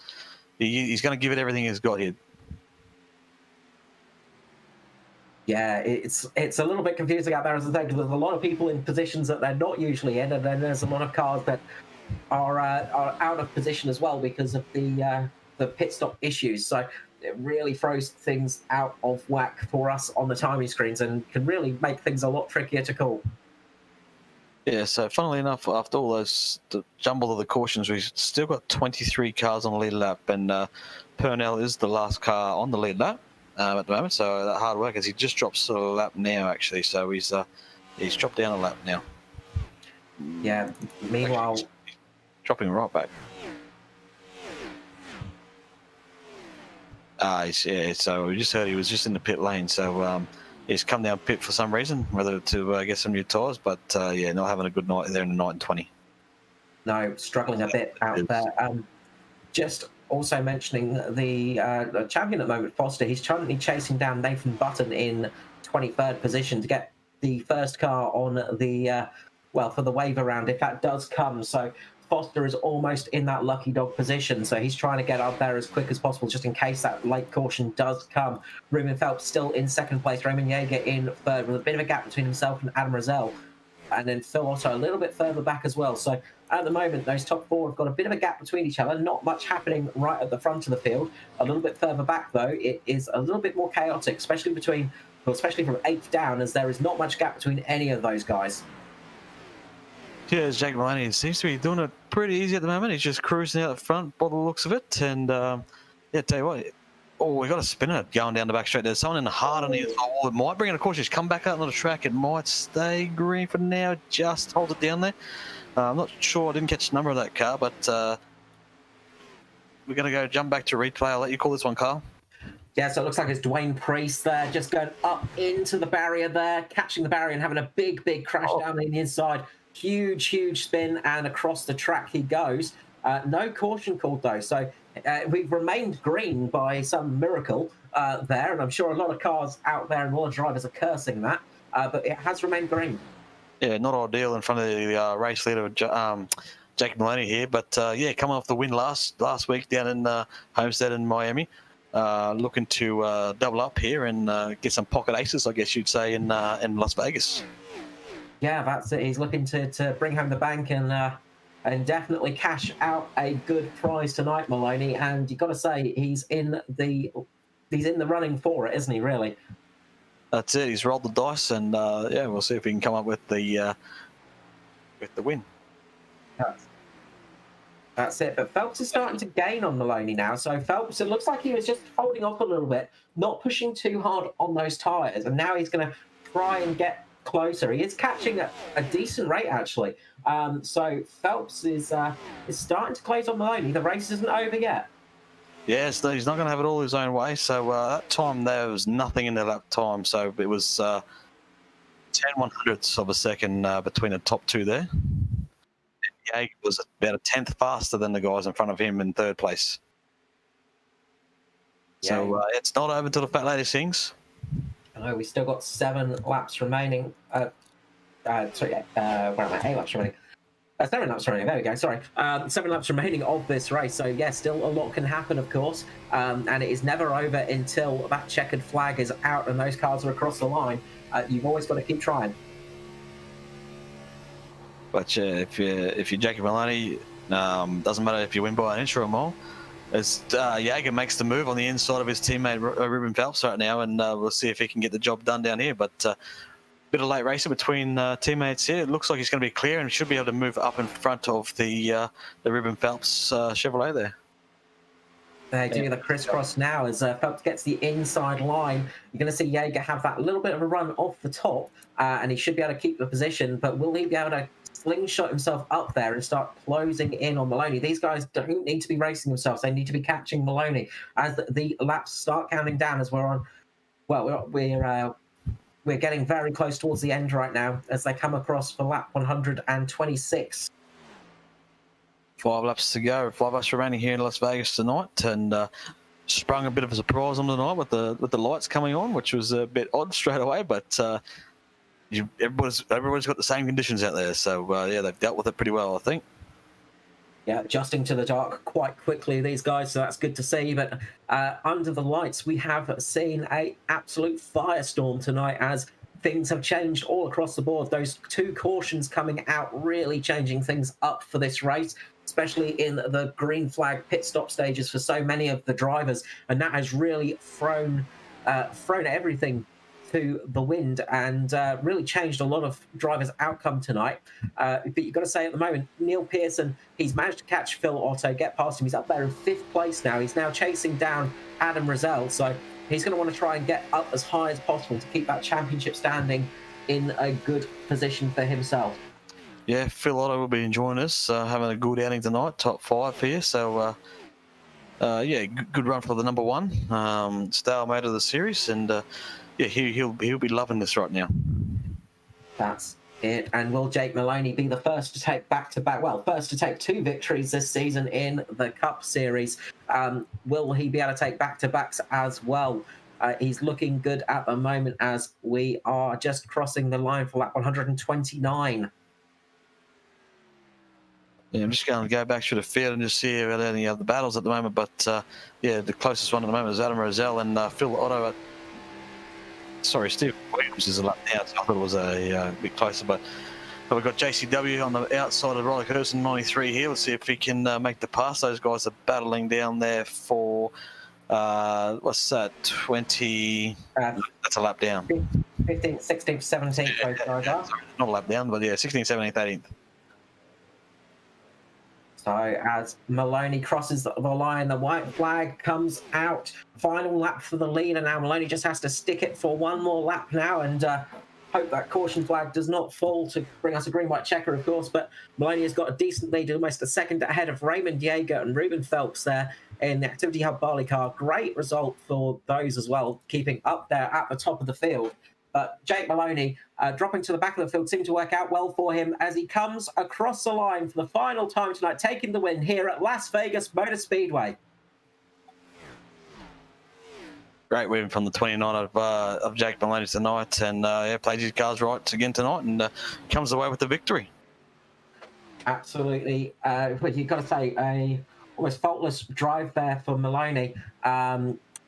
he's going to give it everything he's got here. Yeah, it's a little bit confusing out there, as I say, because there's a lot of people in positions that they're not usually in, and then there's a lot of cars that are out of position as well because of the pit stop issues. So it really throws things out of whack for us on the timing screens and can really make things a lot trickier to call. Yeah, so funnily enough, after all the jumble of the cautions, we've still got 23 cars on the lead lap, and Purnell is the last car on the lead lap at the moment. So that hard work, as he just drops a lap now, actually. So he's dropped down a lap now. Yeah. Meanwhile, actually, he's dropping right back. So we just heard he was just in the pit lane. So he's come down pit for some reason, whether to get some new tyres, but not having a good night there in the 9:20. No, struggling a bit out there. Just also mentioning the champion at the moment, Foster. He's currently chasing down Nathan Button in 23rd position to get the first car on the for the waiver round, if that does come. So Foster is almost in that lucky dog position, so he's trying to get up there as quick as possible just in case that late caution does come. Ruben Phelps still in second place, Raymond Jaeger in third, with a bit of a gap between himself and Adam Rosell, and then Phil Otto a little bit further back as well. So at the moment, those top four have got a bit of a gap between each other. Not much happening right at the front of the field. A little bit further back, though, it is a little bit more chaotic, especially from 8th down, as there is not much gap between any of those guys. Yeah, Jack Maloney seems to be doing it pretty easy at the moment. He's just cruising out the front by the looks of it. And, tell you what, we got a spinner going down the back straight. There's someone in the hard on the inside wall. It might bring it, of course, just come back out on the track. It might stay green for now, just hold it down there. I'm not sure. I didn't catch the number of that car, but we're going to jump back to replay. I'll let you call this one, Carl. Yeah, so it looks like it's Dwayne Priest there, just going up into the barrier there, catching the barrier and having a big, big crash down the inside. Huge, huge spin, and across the track he goes. No caution called, though. So we've remained green by some miracle there, and I'm sure a lot of cars out there and a lot of drivers are cursing that, but it has remained green. yeah, not ideal in front of the race leader, Jacob Maloney here. But yeah, coming off the win last week down in Homestead in Miami, looking to double up here and get some pocket aces, I guess you'd say, in Las Vegas. Yeah, that's it. He's looking to bring home the bank and definitely cash out a good prize tonight, Maloney. And you've got to say he's in the running for it, isn't he? Really. That's it. He's rolled the dice, and yeah, we'll see if he can come up with the win. That's it. But Phelps is starting to gain on Maloney now. So Phelps, it looks like he was just holding off a little bit, not pushing too hard on those tyres. And now he's going to try and get closer. He is catching at a decent rate, actually. So Phelps is starting to close on Maloney. The race isn't over yet. Yes, he's not going to have it all his own way. So that time there was nothing in the lap time. So it was 10/100ths of a second between the top two there. Jaeger was about a tenth faster than the guys in front of him in third place. Yeah. So it's not over till the fat lady sings. I know we still got 7 laps remaining. Where am I? 8 laps remaining. 7 laps remaining. There we go. Sorry. 7 laps remaining of this race. So yeah, still a lot can happen, of course. And it is never over until that checkered flag is out and those cars are across the line. You've always got to keep trying. But if you're Jacob Maloney, doesn't matter if you win by an inch or more. As Jaeger makes the move on the inside of his teammate Ruben Phelps right now, and we'll see if he can get the job done down here. But bit of late racing between teammates here. It looks like he's going to be clear and should be able to move up in front of the Ruben Phelps Chevrolet there. They're doing the crisscross now as Phelps gets the inside line. You're going to see Jaeger have that little bit of a run off the top, and he should be able to keep the position. But will he be able to slingshot himself up there and start closing in on Maloney? These guys don't need to be racing themselves. They need to be catching Maloney as the laps start counting down as we're on. Well, we're getting very close towards the end right now as they come across for lap 126. 5 laps to go. 5 laps remaining here in Las Vegas tonight, and sprung a bit of a surprise on tonight with the lights coming on, which was a bit odd straight away. But everybody's got the same conditions out there, so yeah, they've dealt with it pretty well, I think. Yeah, adjusting to the dark quite quickly, these guys, so that's good to see. But under the lights, we have seen an absolute firestorm tonight as things have changed all across the board. Those 2 cautions coming out really changing things up for this race, especially in the green flag pit stop stages for so many of the drivers. And that has really thrown everything to the wind and really changed a lot of drivers' outcome tonight. But you've got to say at the moment, Neil Pearson, he's managed to catch Phil Otto, get past him. He's up there in 5th place now. He's now chasing down Adam Rosell. So he's going to want to try and get up as high as possible to keep that championship standing in a good position for himself. Yeah, Phil Otto will be enjoying this, having a good outing tonight, top 5 here. So, yeah, good run for the number 1 stalemater of the series, and yeah, he'll be loving this right now. That's it. And will Jake Maloney be the first to take back-to-back? Well, first to take 2 victories this season in the Cup Series. Will he be able to take back-to-backs as well? He's looking good at the moment as we are just crossing the line for lap 129. Yeah, I'm just going to go back through the field and just see about any other battles at the moment. But yeah, the closest one at the moment is Adam Rosell and Phil Otto. Sorry, Steve Williams is a lap down, so I thought it was a bit closer. But we've got JCW on the outside of Riley Curtis in 93 here. Let's see if he can make the pass. Those guys are battling down there for, what's that, 20... that's a lap down. 15th, 16th, 17th. Sorry, not a lap down, but yeah, 16th, 17th, 18th. So as Maloney crosses the line, the white flag comes out. Final lap for the leader now. Maloney just has to stick it for one more lap now and hope that caution flag does not fall to bring us a green-white checker, of course. But Maloney has got a decent lead, almost a second ahead of Raymond Jaeger and Ruben Phelps there in the Activity Hub Barley car. Great result for those as well, keeping up there at the top of the field. But Jake Maloney dropping to the back of the field seemed to work out well for him as he comes across the line for the final time tonight, taking the win here at Las Vegas Motor Speedway. great win from the 29 of Jake Maloney tonight, and played his cards right again tonight, and comes away with the victory. Absolutely. But you've got to say, a almost faultless drive there for Maloney.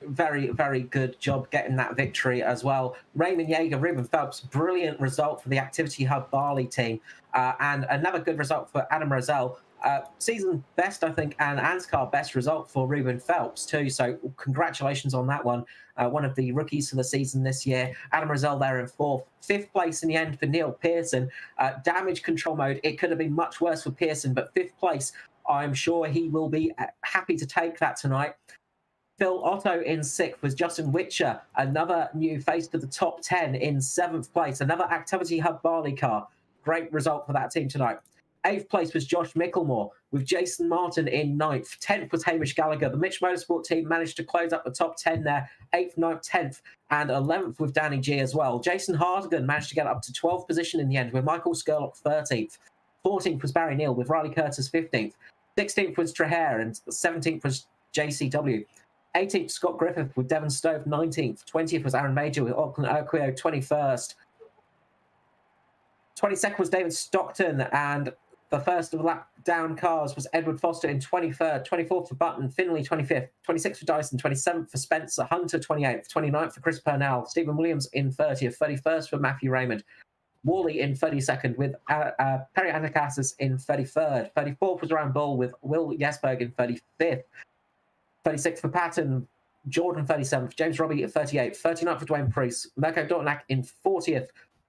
Very, very good job getting that victory as well. Raymond Yeager, Ruben Phelps, brilliant result for the Activity Hub Barley team. And another good result for Adam Rosell. Season best, I think, and ANZCAR best result for Ruben Phelps too. So congratulations on that one. One of the rookies for the season this year. Adam Rosell there in fourth. Fifth place in the end for Neil Pearson. Damage control mode. It could have been much worse for Pearson, but fifth place, I'm sure he will be happy to take that tonight. Phil Otto in sixth was Justin Witcher, another new face to the top 10 in seventh place. Another Activity Hub Barley car. Great result for that team tonight. Eighth place was Josh Micklemore, with Jason Martin in ninth. 10th was Hamish Gallagher. The Mitch Motorsport team managed to close up the top 10 there. 8th, 9th, 10th, and 11th with Danny G as well. Jason Hardigan managed to get up to 12th position in the end, with Michael Skurlock 13th. 14th was Barry Neal, with Riley Curtis 15th. 16th was Trehair, and 17th was JCW. 18th, Scott Griffith with Devon Stove 19th. 20th was Aaron Major with Auckland Oquio 21st. 22nd was David Stockton, and the first of the lap down cars was Edward Foster in 23rd. 24th for Button, Finley 25th. 26th for Dyson, 27th for Spencer, Hunter 28th. 29th for Chris Purnell, Stephen Williams in 30th. 31st for Matthew Raymond. Worley in 32nd with Perry Anacassis in 33rd. 34th was Ryan Bull with Will Jesberg in 35th. 36th for Patton, Jordan 37th, James Robbie at 38th, 39th for Dwayne Priest, Mirko Dortnack in 40th,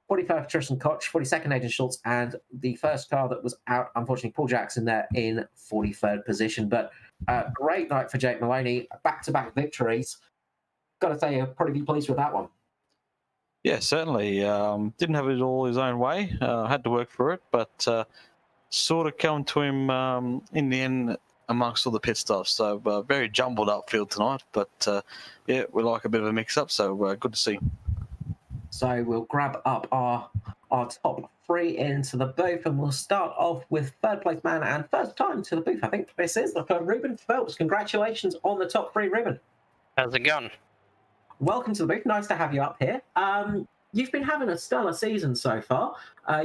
45th for Tristan Koch, 42nd Aidan Schultz, and the first car that was out, unfortunately, Paul Jackson there in 43rd position. But great night for Jake Maloney, back-to-back victories. Got to say, you'll probably be pleased with that one. Yeah, certainly. Didn't have it all his own way. Had to work for it, but sort of come to him in the end amongst all the pit stops. So very jumbled up field tonight, but yeah, we like a bit of a mix-up, so good to see. So we'll grab up our top three into the booth, and we'll start off with third place man and first time to the booth. I think this is Ruben Phelps. Congratulations on the top three, Ruben. How's it going? Welcome to the booth. Nice to have you up here. You've been having a stellar season so far.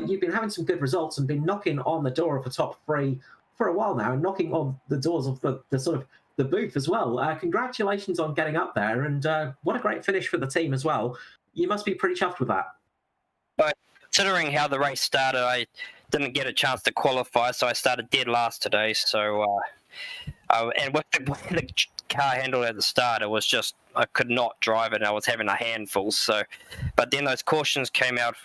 You've been having some good results and been knocking on the door of the top three for a while now, and knocking on the doors of the sort of the booth as well. Congratulations on getting up there, and what a great finish for the team as well. You must be pretty chuffed with that. But considering how the race started, I didn't get a chance to qualify, so I started dead last today. So, and with the car handled at the start, it was just I could not drive it, and I was having a handful. So, but then those cautions came out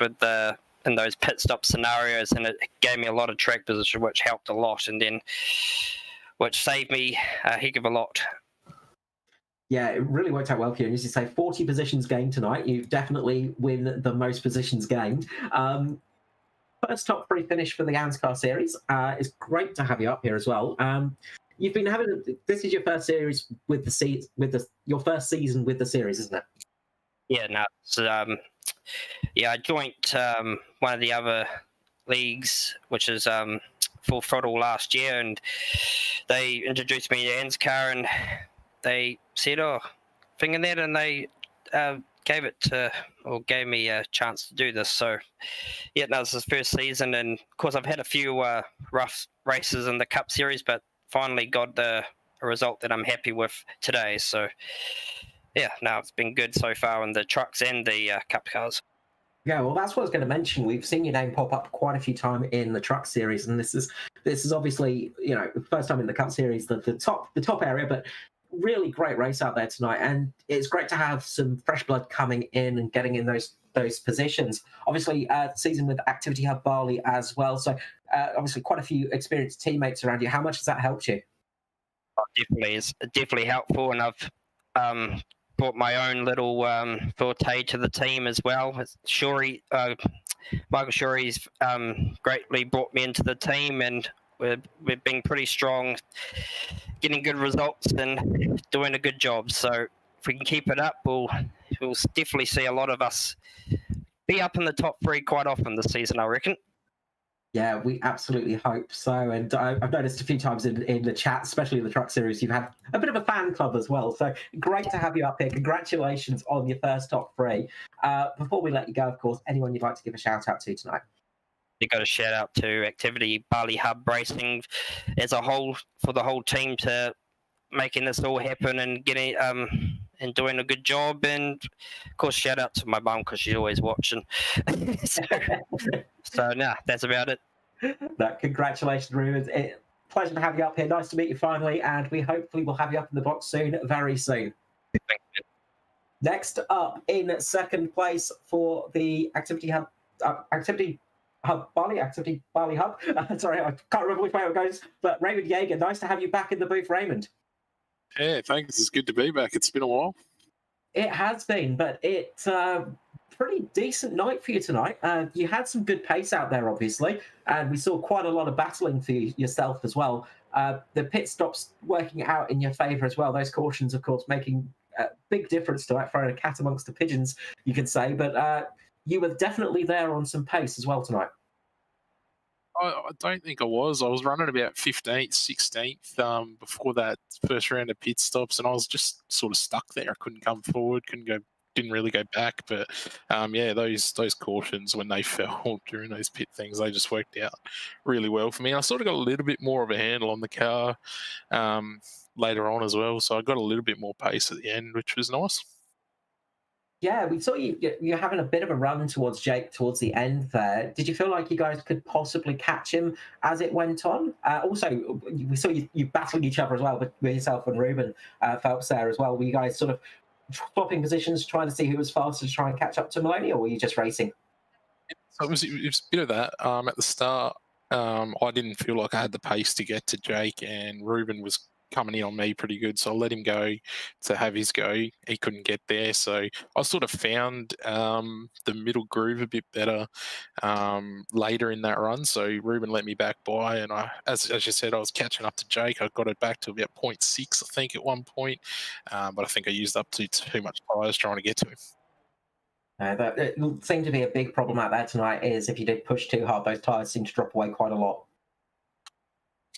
in those pit stop scenarios, and it gave me a lot of track position, which helped a lot, and then which saved me a heck of a lot. Yeah, it really worked out well for you. And as you say, 40 positions gained tonight. You definitely win the most positions gained. First top three finish for the ANZCAR series. It's great to have you up here as well. You've been having this is your first series with your first season with the series, isn't it? Yeah, no. So, yeah, I joined one of the other leagues, which is Full Throttle last year, and they introduced me to ANZCAR, and they said, "Oh, finger that," and they gave me a chance to do this. So, yeah, that was his first season, and of course, I've had a few rough races in the Cup Series, but finally got a result that I'm happy with today. So, yeah, no, it's been good so far in the trucks and the Cup cars. Yeah, well, that's what I was going to mention. We've seen your name pop up quite a few times in the truck series, and this is obviously the first time in the Cup Series, the top area, but really great race out there tonight, and it's great to have some fresh blood coming in and getting in those positions. Obviously, season with Activity Hub Barley as well, so obviously quite a few experienced teammates around you. How much has that helped you? Oh, definitely, it's definitely helpful, and I've brought my own little forte to the team as well. Michael Shorey's greatly brought me into the team, and we've been pretty strong, getting good results and doing a good job. So if we can keep it up, we'll definitely see a lot of us be up in the top three quite often this season, I reckon. Yeah, we absolutely hope so. And I've noticed a few times in the chat, especially in the truck series, you've had a bit of a fan club as well. So great to have you up here. Congratulations on your first top three. Before we let you go, of course, anyone you'd like to give a shout out to tonight? You got a shout out to Activity Bali Hub Racing as a whole, for the whole team to making this all happen and getting and doing a good job. And of course, shout out to my mum because she's always watching. so nah, that's about it. No, congratulations, Ruben. Pleasure to have you up here. Nice to meet you finally, and we hopefully will have you up in the box soon, very soon. Thank you. Next up in second place for the Activity Hub Bali Hub. Sorry, I can't remember which way it goes. But Raymond Yeager, nice to have you back in the booth, Raymond. Yeah, thanks. It's good to be back. It's been a while. It has been, but it's a pretty decent night for you tonight. You had some good pace out there, obviously, and we saw quite a lot of battling for yourself as well. The pit stops working out in your favour as well. Those cautions, of course, making a big difference to that, throwing a cat amongst the pigeons, you could say. But you were definitely there on some pace as well tonight. I don't think I was. I was running about 15th, 16th before that first round of pit stops, and I was just sort of stuck there. I couldn't come forward, didn't really go back. But yeah, those cautions when they fell during those pit things, they just worked out really well for me. I sort of got a little bit more of a handle on the car later on as well, so I got a little bit more pace at the end, which was nice. Yeah, we saw you're having a bit of a run towards Jake towards the end there. Did you feel like you guys could possibly catch him as it went on? Also, we saw you battling each other as well with yourself and Ruben Phelps there as well. Were you guys sort of swapping positions, trying to see who was faster to try and catch up to Maloney, or were you just racing? So it was a bit of that. At the start, I didn't feel like I had the pace to get to Jake, and Ruben was coming in on me pretty good, so I let him go to have his go. He couldn't get there, so I sort of found the middle groove a bit better later in that run. So Ruben let me back by, and as you said, I was catching up to Jake. I got it back to about 0.6, I think, at one point, but I think I used up too much tyres trying to get to him. That it seemed to be a big problem out there tonight. Is if you did push too hard, those tyres seem to drop away quite a lot.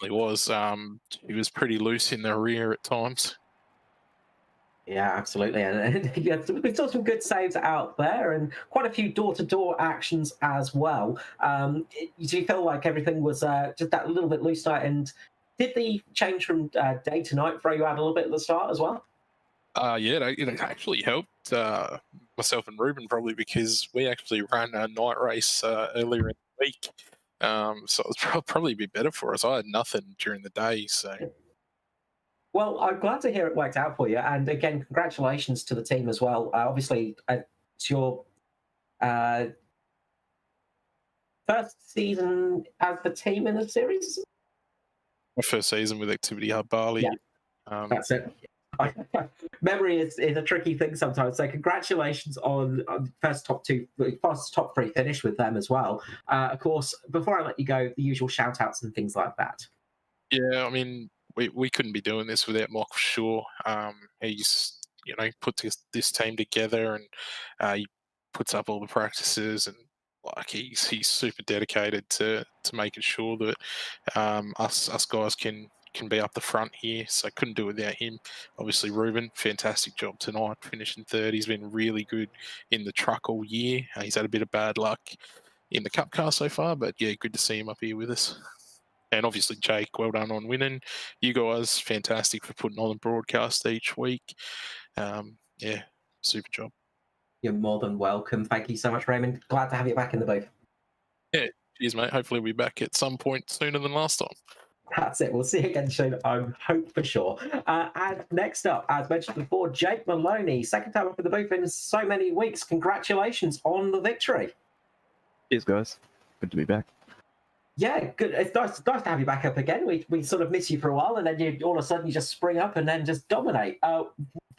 He was pretty loose in the rear at times. Yeah, absolutely. And yeah, we saw some good saves out there and quite a few door-to-door actions as well. Do you feel like everything was just that little bit loose tonight? And did the change from day to night throw you out a little bit at the start as well? Yeah, it actually helped myself and Ruben probably because we actually ran a night race earlier in the week. So it was probably a bit better for us. I had nothing during the day, so. Well, I'm glad to hear it worked out for you. And again, congratulations to the team as well. Obviously, it's your first season as the team in the series? My first season with Activity Hub Bali. Yeah, that's it. Memory is a tricky thing sometimes. So congratulations on first top three finish with them as well. Of course, before I let you go, the usual shout outs and things like that. Yeah, I mean, we couldn't be doing this without Michael Shaw. He's put this team together, and he puts up all the practices, and like he's super dedicated to making sure that us guys can be up the front here, so I couldn't do it without him. Obviously, Ruben, fantastic job tonight, finishing third. He's been really good in the truck all year. He's had a bit of bad luck in the Cup car so far, but yeah, good to see him up here with us. And obviously, Jake, well done on winning. You guys, fantastic for putting on the broadcast each week. Yeah, super job. You're more than welcome. Thank you so much, Raymond. Glad to have you back in the booth. Yeah, cheers, mate. Hopefully we'll be back at some point sooner than last time. That's it. We'll see you again soon. I hope for sure. And next up, as mentioned before, Jake Maloney, second time up in the booth in so many weeks. Congratulations on the victory. Cheers, guys. Good to be back. Yeah, good. It's nice to have you back up again. We sort of miss you for a while, and then all of a sudden you just spring up and then just dominate.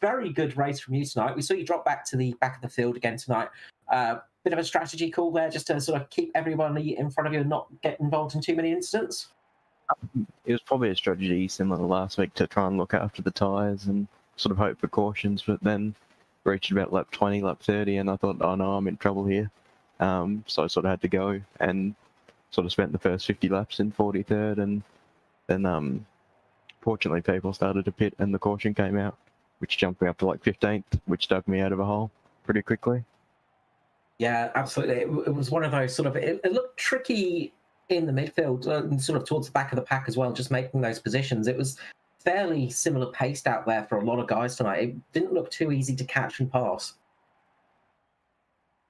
Very good race from you tonight. We saw you drop back to the back of the field again tonight. Bit of a strategy call there, just to sort of keep everybody in front of you and not get involved in too many incidents. It was probably a strategy similar to last week to try and look after the tyres and sort of hope for cautions, but then reached about lap 20, lap 30, and I thought, oh no, I'm in trouble here. So I sort of had to go, and sort of spent the first 50 laps in 43rd, and then fortunately people started to pit and the caution came out, which jumped me up to like 15th, which dug me out of a hole pretty quickly. Yeah, absolutely. It was one of those sort of, it looked tricky in the midfield and sort of towards the back of the pack as well, just making those positions. It was fairly similar paced out there for a lot of guys tonight. It didn't look too easy to catch and pass.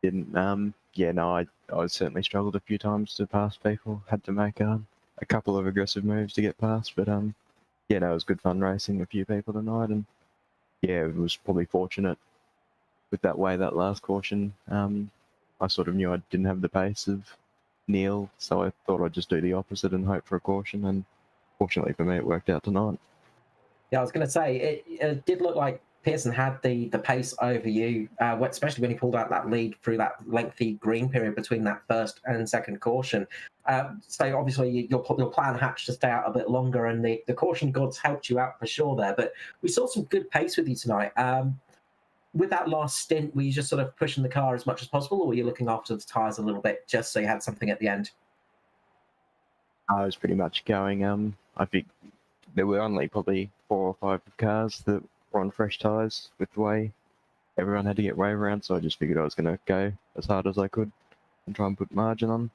Didn't, yeah, no, I certainly struggled a few times to pass people. Had to make a couple of aggressive moves to get past, but yeah, no, it was good fun racing a few people tonight, and yeah, it was probably fortunate with that last caution. I sort of knew I didn't have the pace of Neil, so I thought I'd just do the opposite and hope for a caution, and fortunately for me, it worked out tonight. Yeah, I was going to say, it did look like Pearson had the pace over you, especially when he pulled out that lead through that lengthy green period between that first and second caution. So obviously your plan hatched to stay out a bit longer, and the caution gods helped you out for sure there. But we saw some good pace with you tonight. With that last stint, were you just sort of pushing the car as much as possible, or were you looking after the tyres a little bit just so you had something at the end? I was pretty much going. I think there were only probably 4 or 5 cars that were on fresh tyres with the way everyone had to get wave around, so I just figured I was going to go as hard as I could and try and put margin on.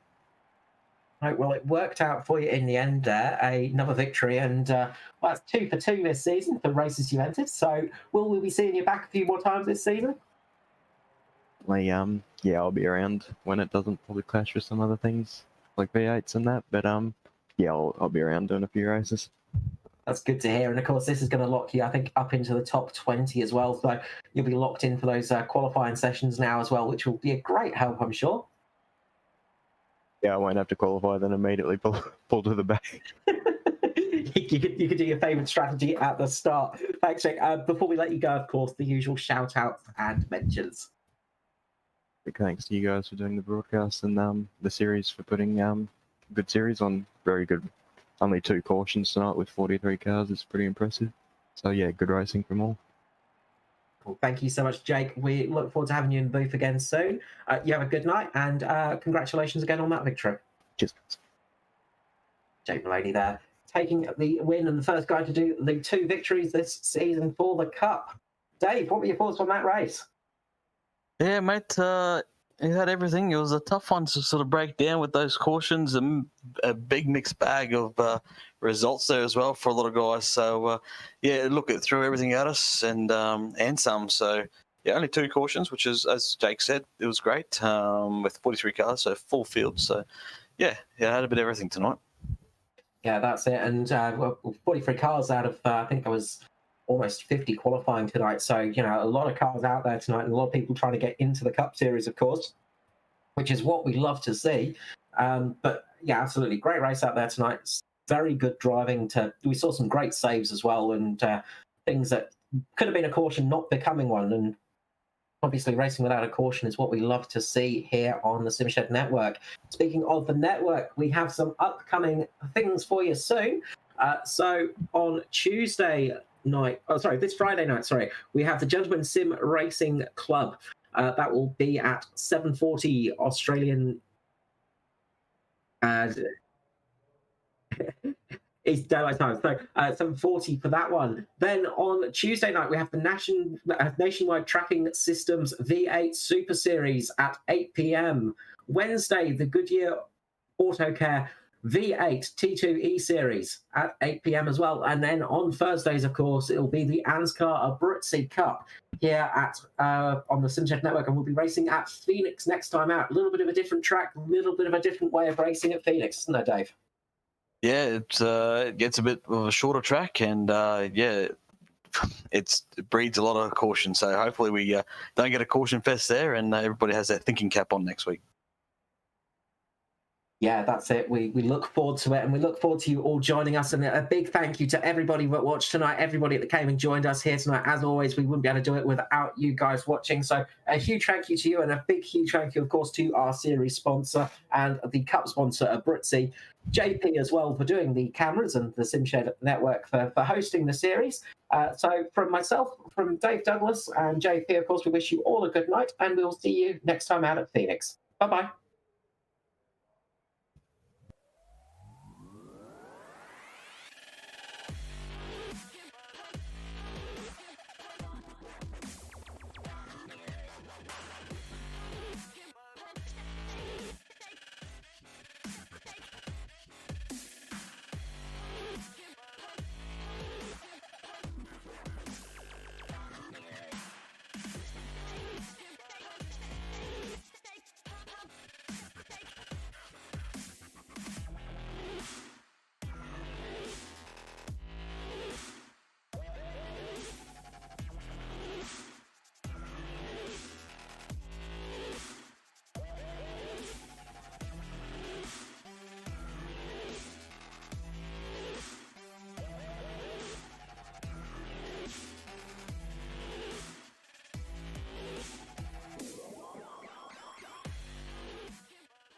Right, well, it worked out for you in the end there, another victory, and well, that's 2 for 2 this season for races you entered. So will we be seeing you back a few more times this season? Yeah, I'll be around when it doesn't probably clash with some other things like V8s and that, but yeah, I'll be around doing a few races. That's good to hear. And of course, this is going to lock you, I think, up into the top 20 as well. So you'll be locked in for those qualifying sessions now as well, which will be a great help, I'm sure. Yeah, I won't have to qualify, then immediately pull to the back. you could do your favourite strategy at the start. Thanks, Jake. Before we let you go, of course, the usual shout-outs and mentions. Big thanks to you guys for doing the broadcast and the series for putting good series on. Very good. Only 2 cautions tonight with 43 cars. It's pretty impressive. So yeah, good racing from all. Cool. Thank you so much, Jake. We look forward to having you in the booth again soon. You have a good night, and congratulations again on that victory. Cheers. Jake Maloney there, taking the win and the first guy to do the 2 victories this season for the Cup. Dave, what were your thoughts on that race? Yeah, mate, it had everything. It was a tough one to sort of break down with those cautions and a big mixed bag of results there as well for a lot of guys. So, yeah, look, it threw everything at us and some. So, yeah, only 2 cautions, which is, as Jake said, it was great with 43 cars, so full field. So, yeah, it had a bit of everything tonight. Yeah, that's it. And 43 cars out of, I think there was almost 50 qualifying tonight. So, you know, a lot of cars out there tonight and a lot of people trying to get into the Cup Series, of course, which is what we love to see. But, yeah, absolutely. Great race out there tonight. Very good driving. We saw some great saves as well, and things that could have been a caution not becoming one. And obviously racing without a caution is what we love to see here on the SimShed Network. Speaking of the network, we have some upcoming things for you soon. So on this Friday night, we have the Gentleman Sim Racing Club. That will be at 7:40 Australian East Daylight Time. So 7:40 for that one. Then on Tuesday night, we have the Nationwide Tracking Systems V8 Super Series at 8 p.m. Wednesday, the Goodyear AutoCare V8 T2E Series at 8 p.m. as well. And then on Thursdays, of course, it'll be the ANZCAR Abruzzi Cup here at on the SimShed Network, and we'll be racing at Phoenix next time out. A little bit of a different track, a little bit of a different way of racing at Phoenix, isn't there, Dave? Yeah, it gets a bit of a shorter track, and yeah, it breeds a lot of caution. So hopefully we don't get a caution fest there, and everybody has their thinking cap on next week. Yeah, that's it. We look forward to it, and we look forward to you all joining us. And a big thank you to everybody that watched tonight, everybody that came and joined us here tonight. As always, we wouldn't be able to do it without you guys watching. So a huge thank you to you, and a big, huge thank you, of course, to our series sponsor and the Cup sponsor, Abruzzi, JP as well, for doing the cameras, and the SimShed Network for hosting the series. So from myself, from Dave Douglas and JP, of course, we wish you all a good night, and we'll see you next time out at Phoenix. Bye-bye.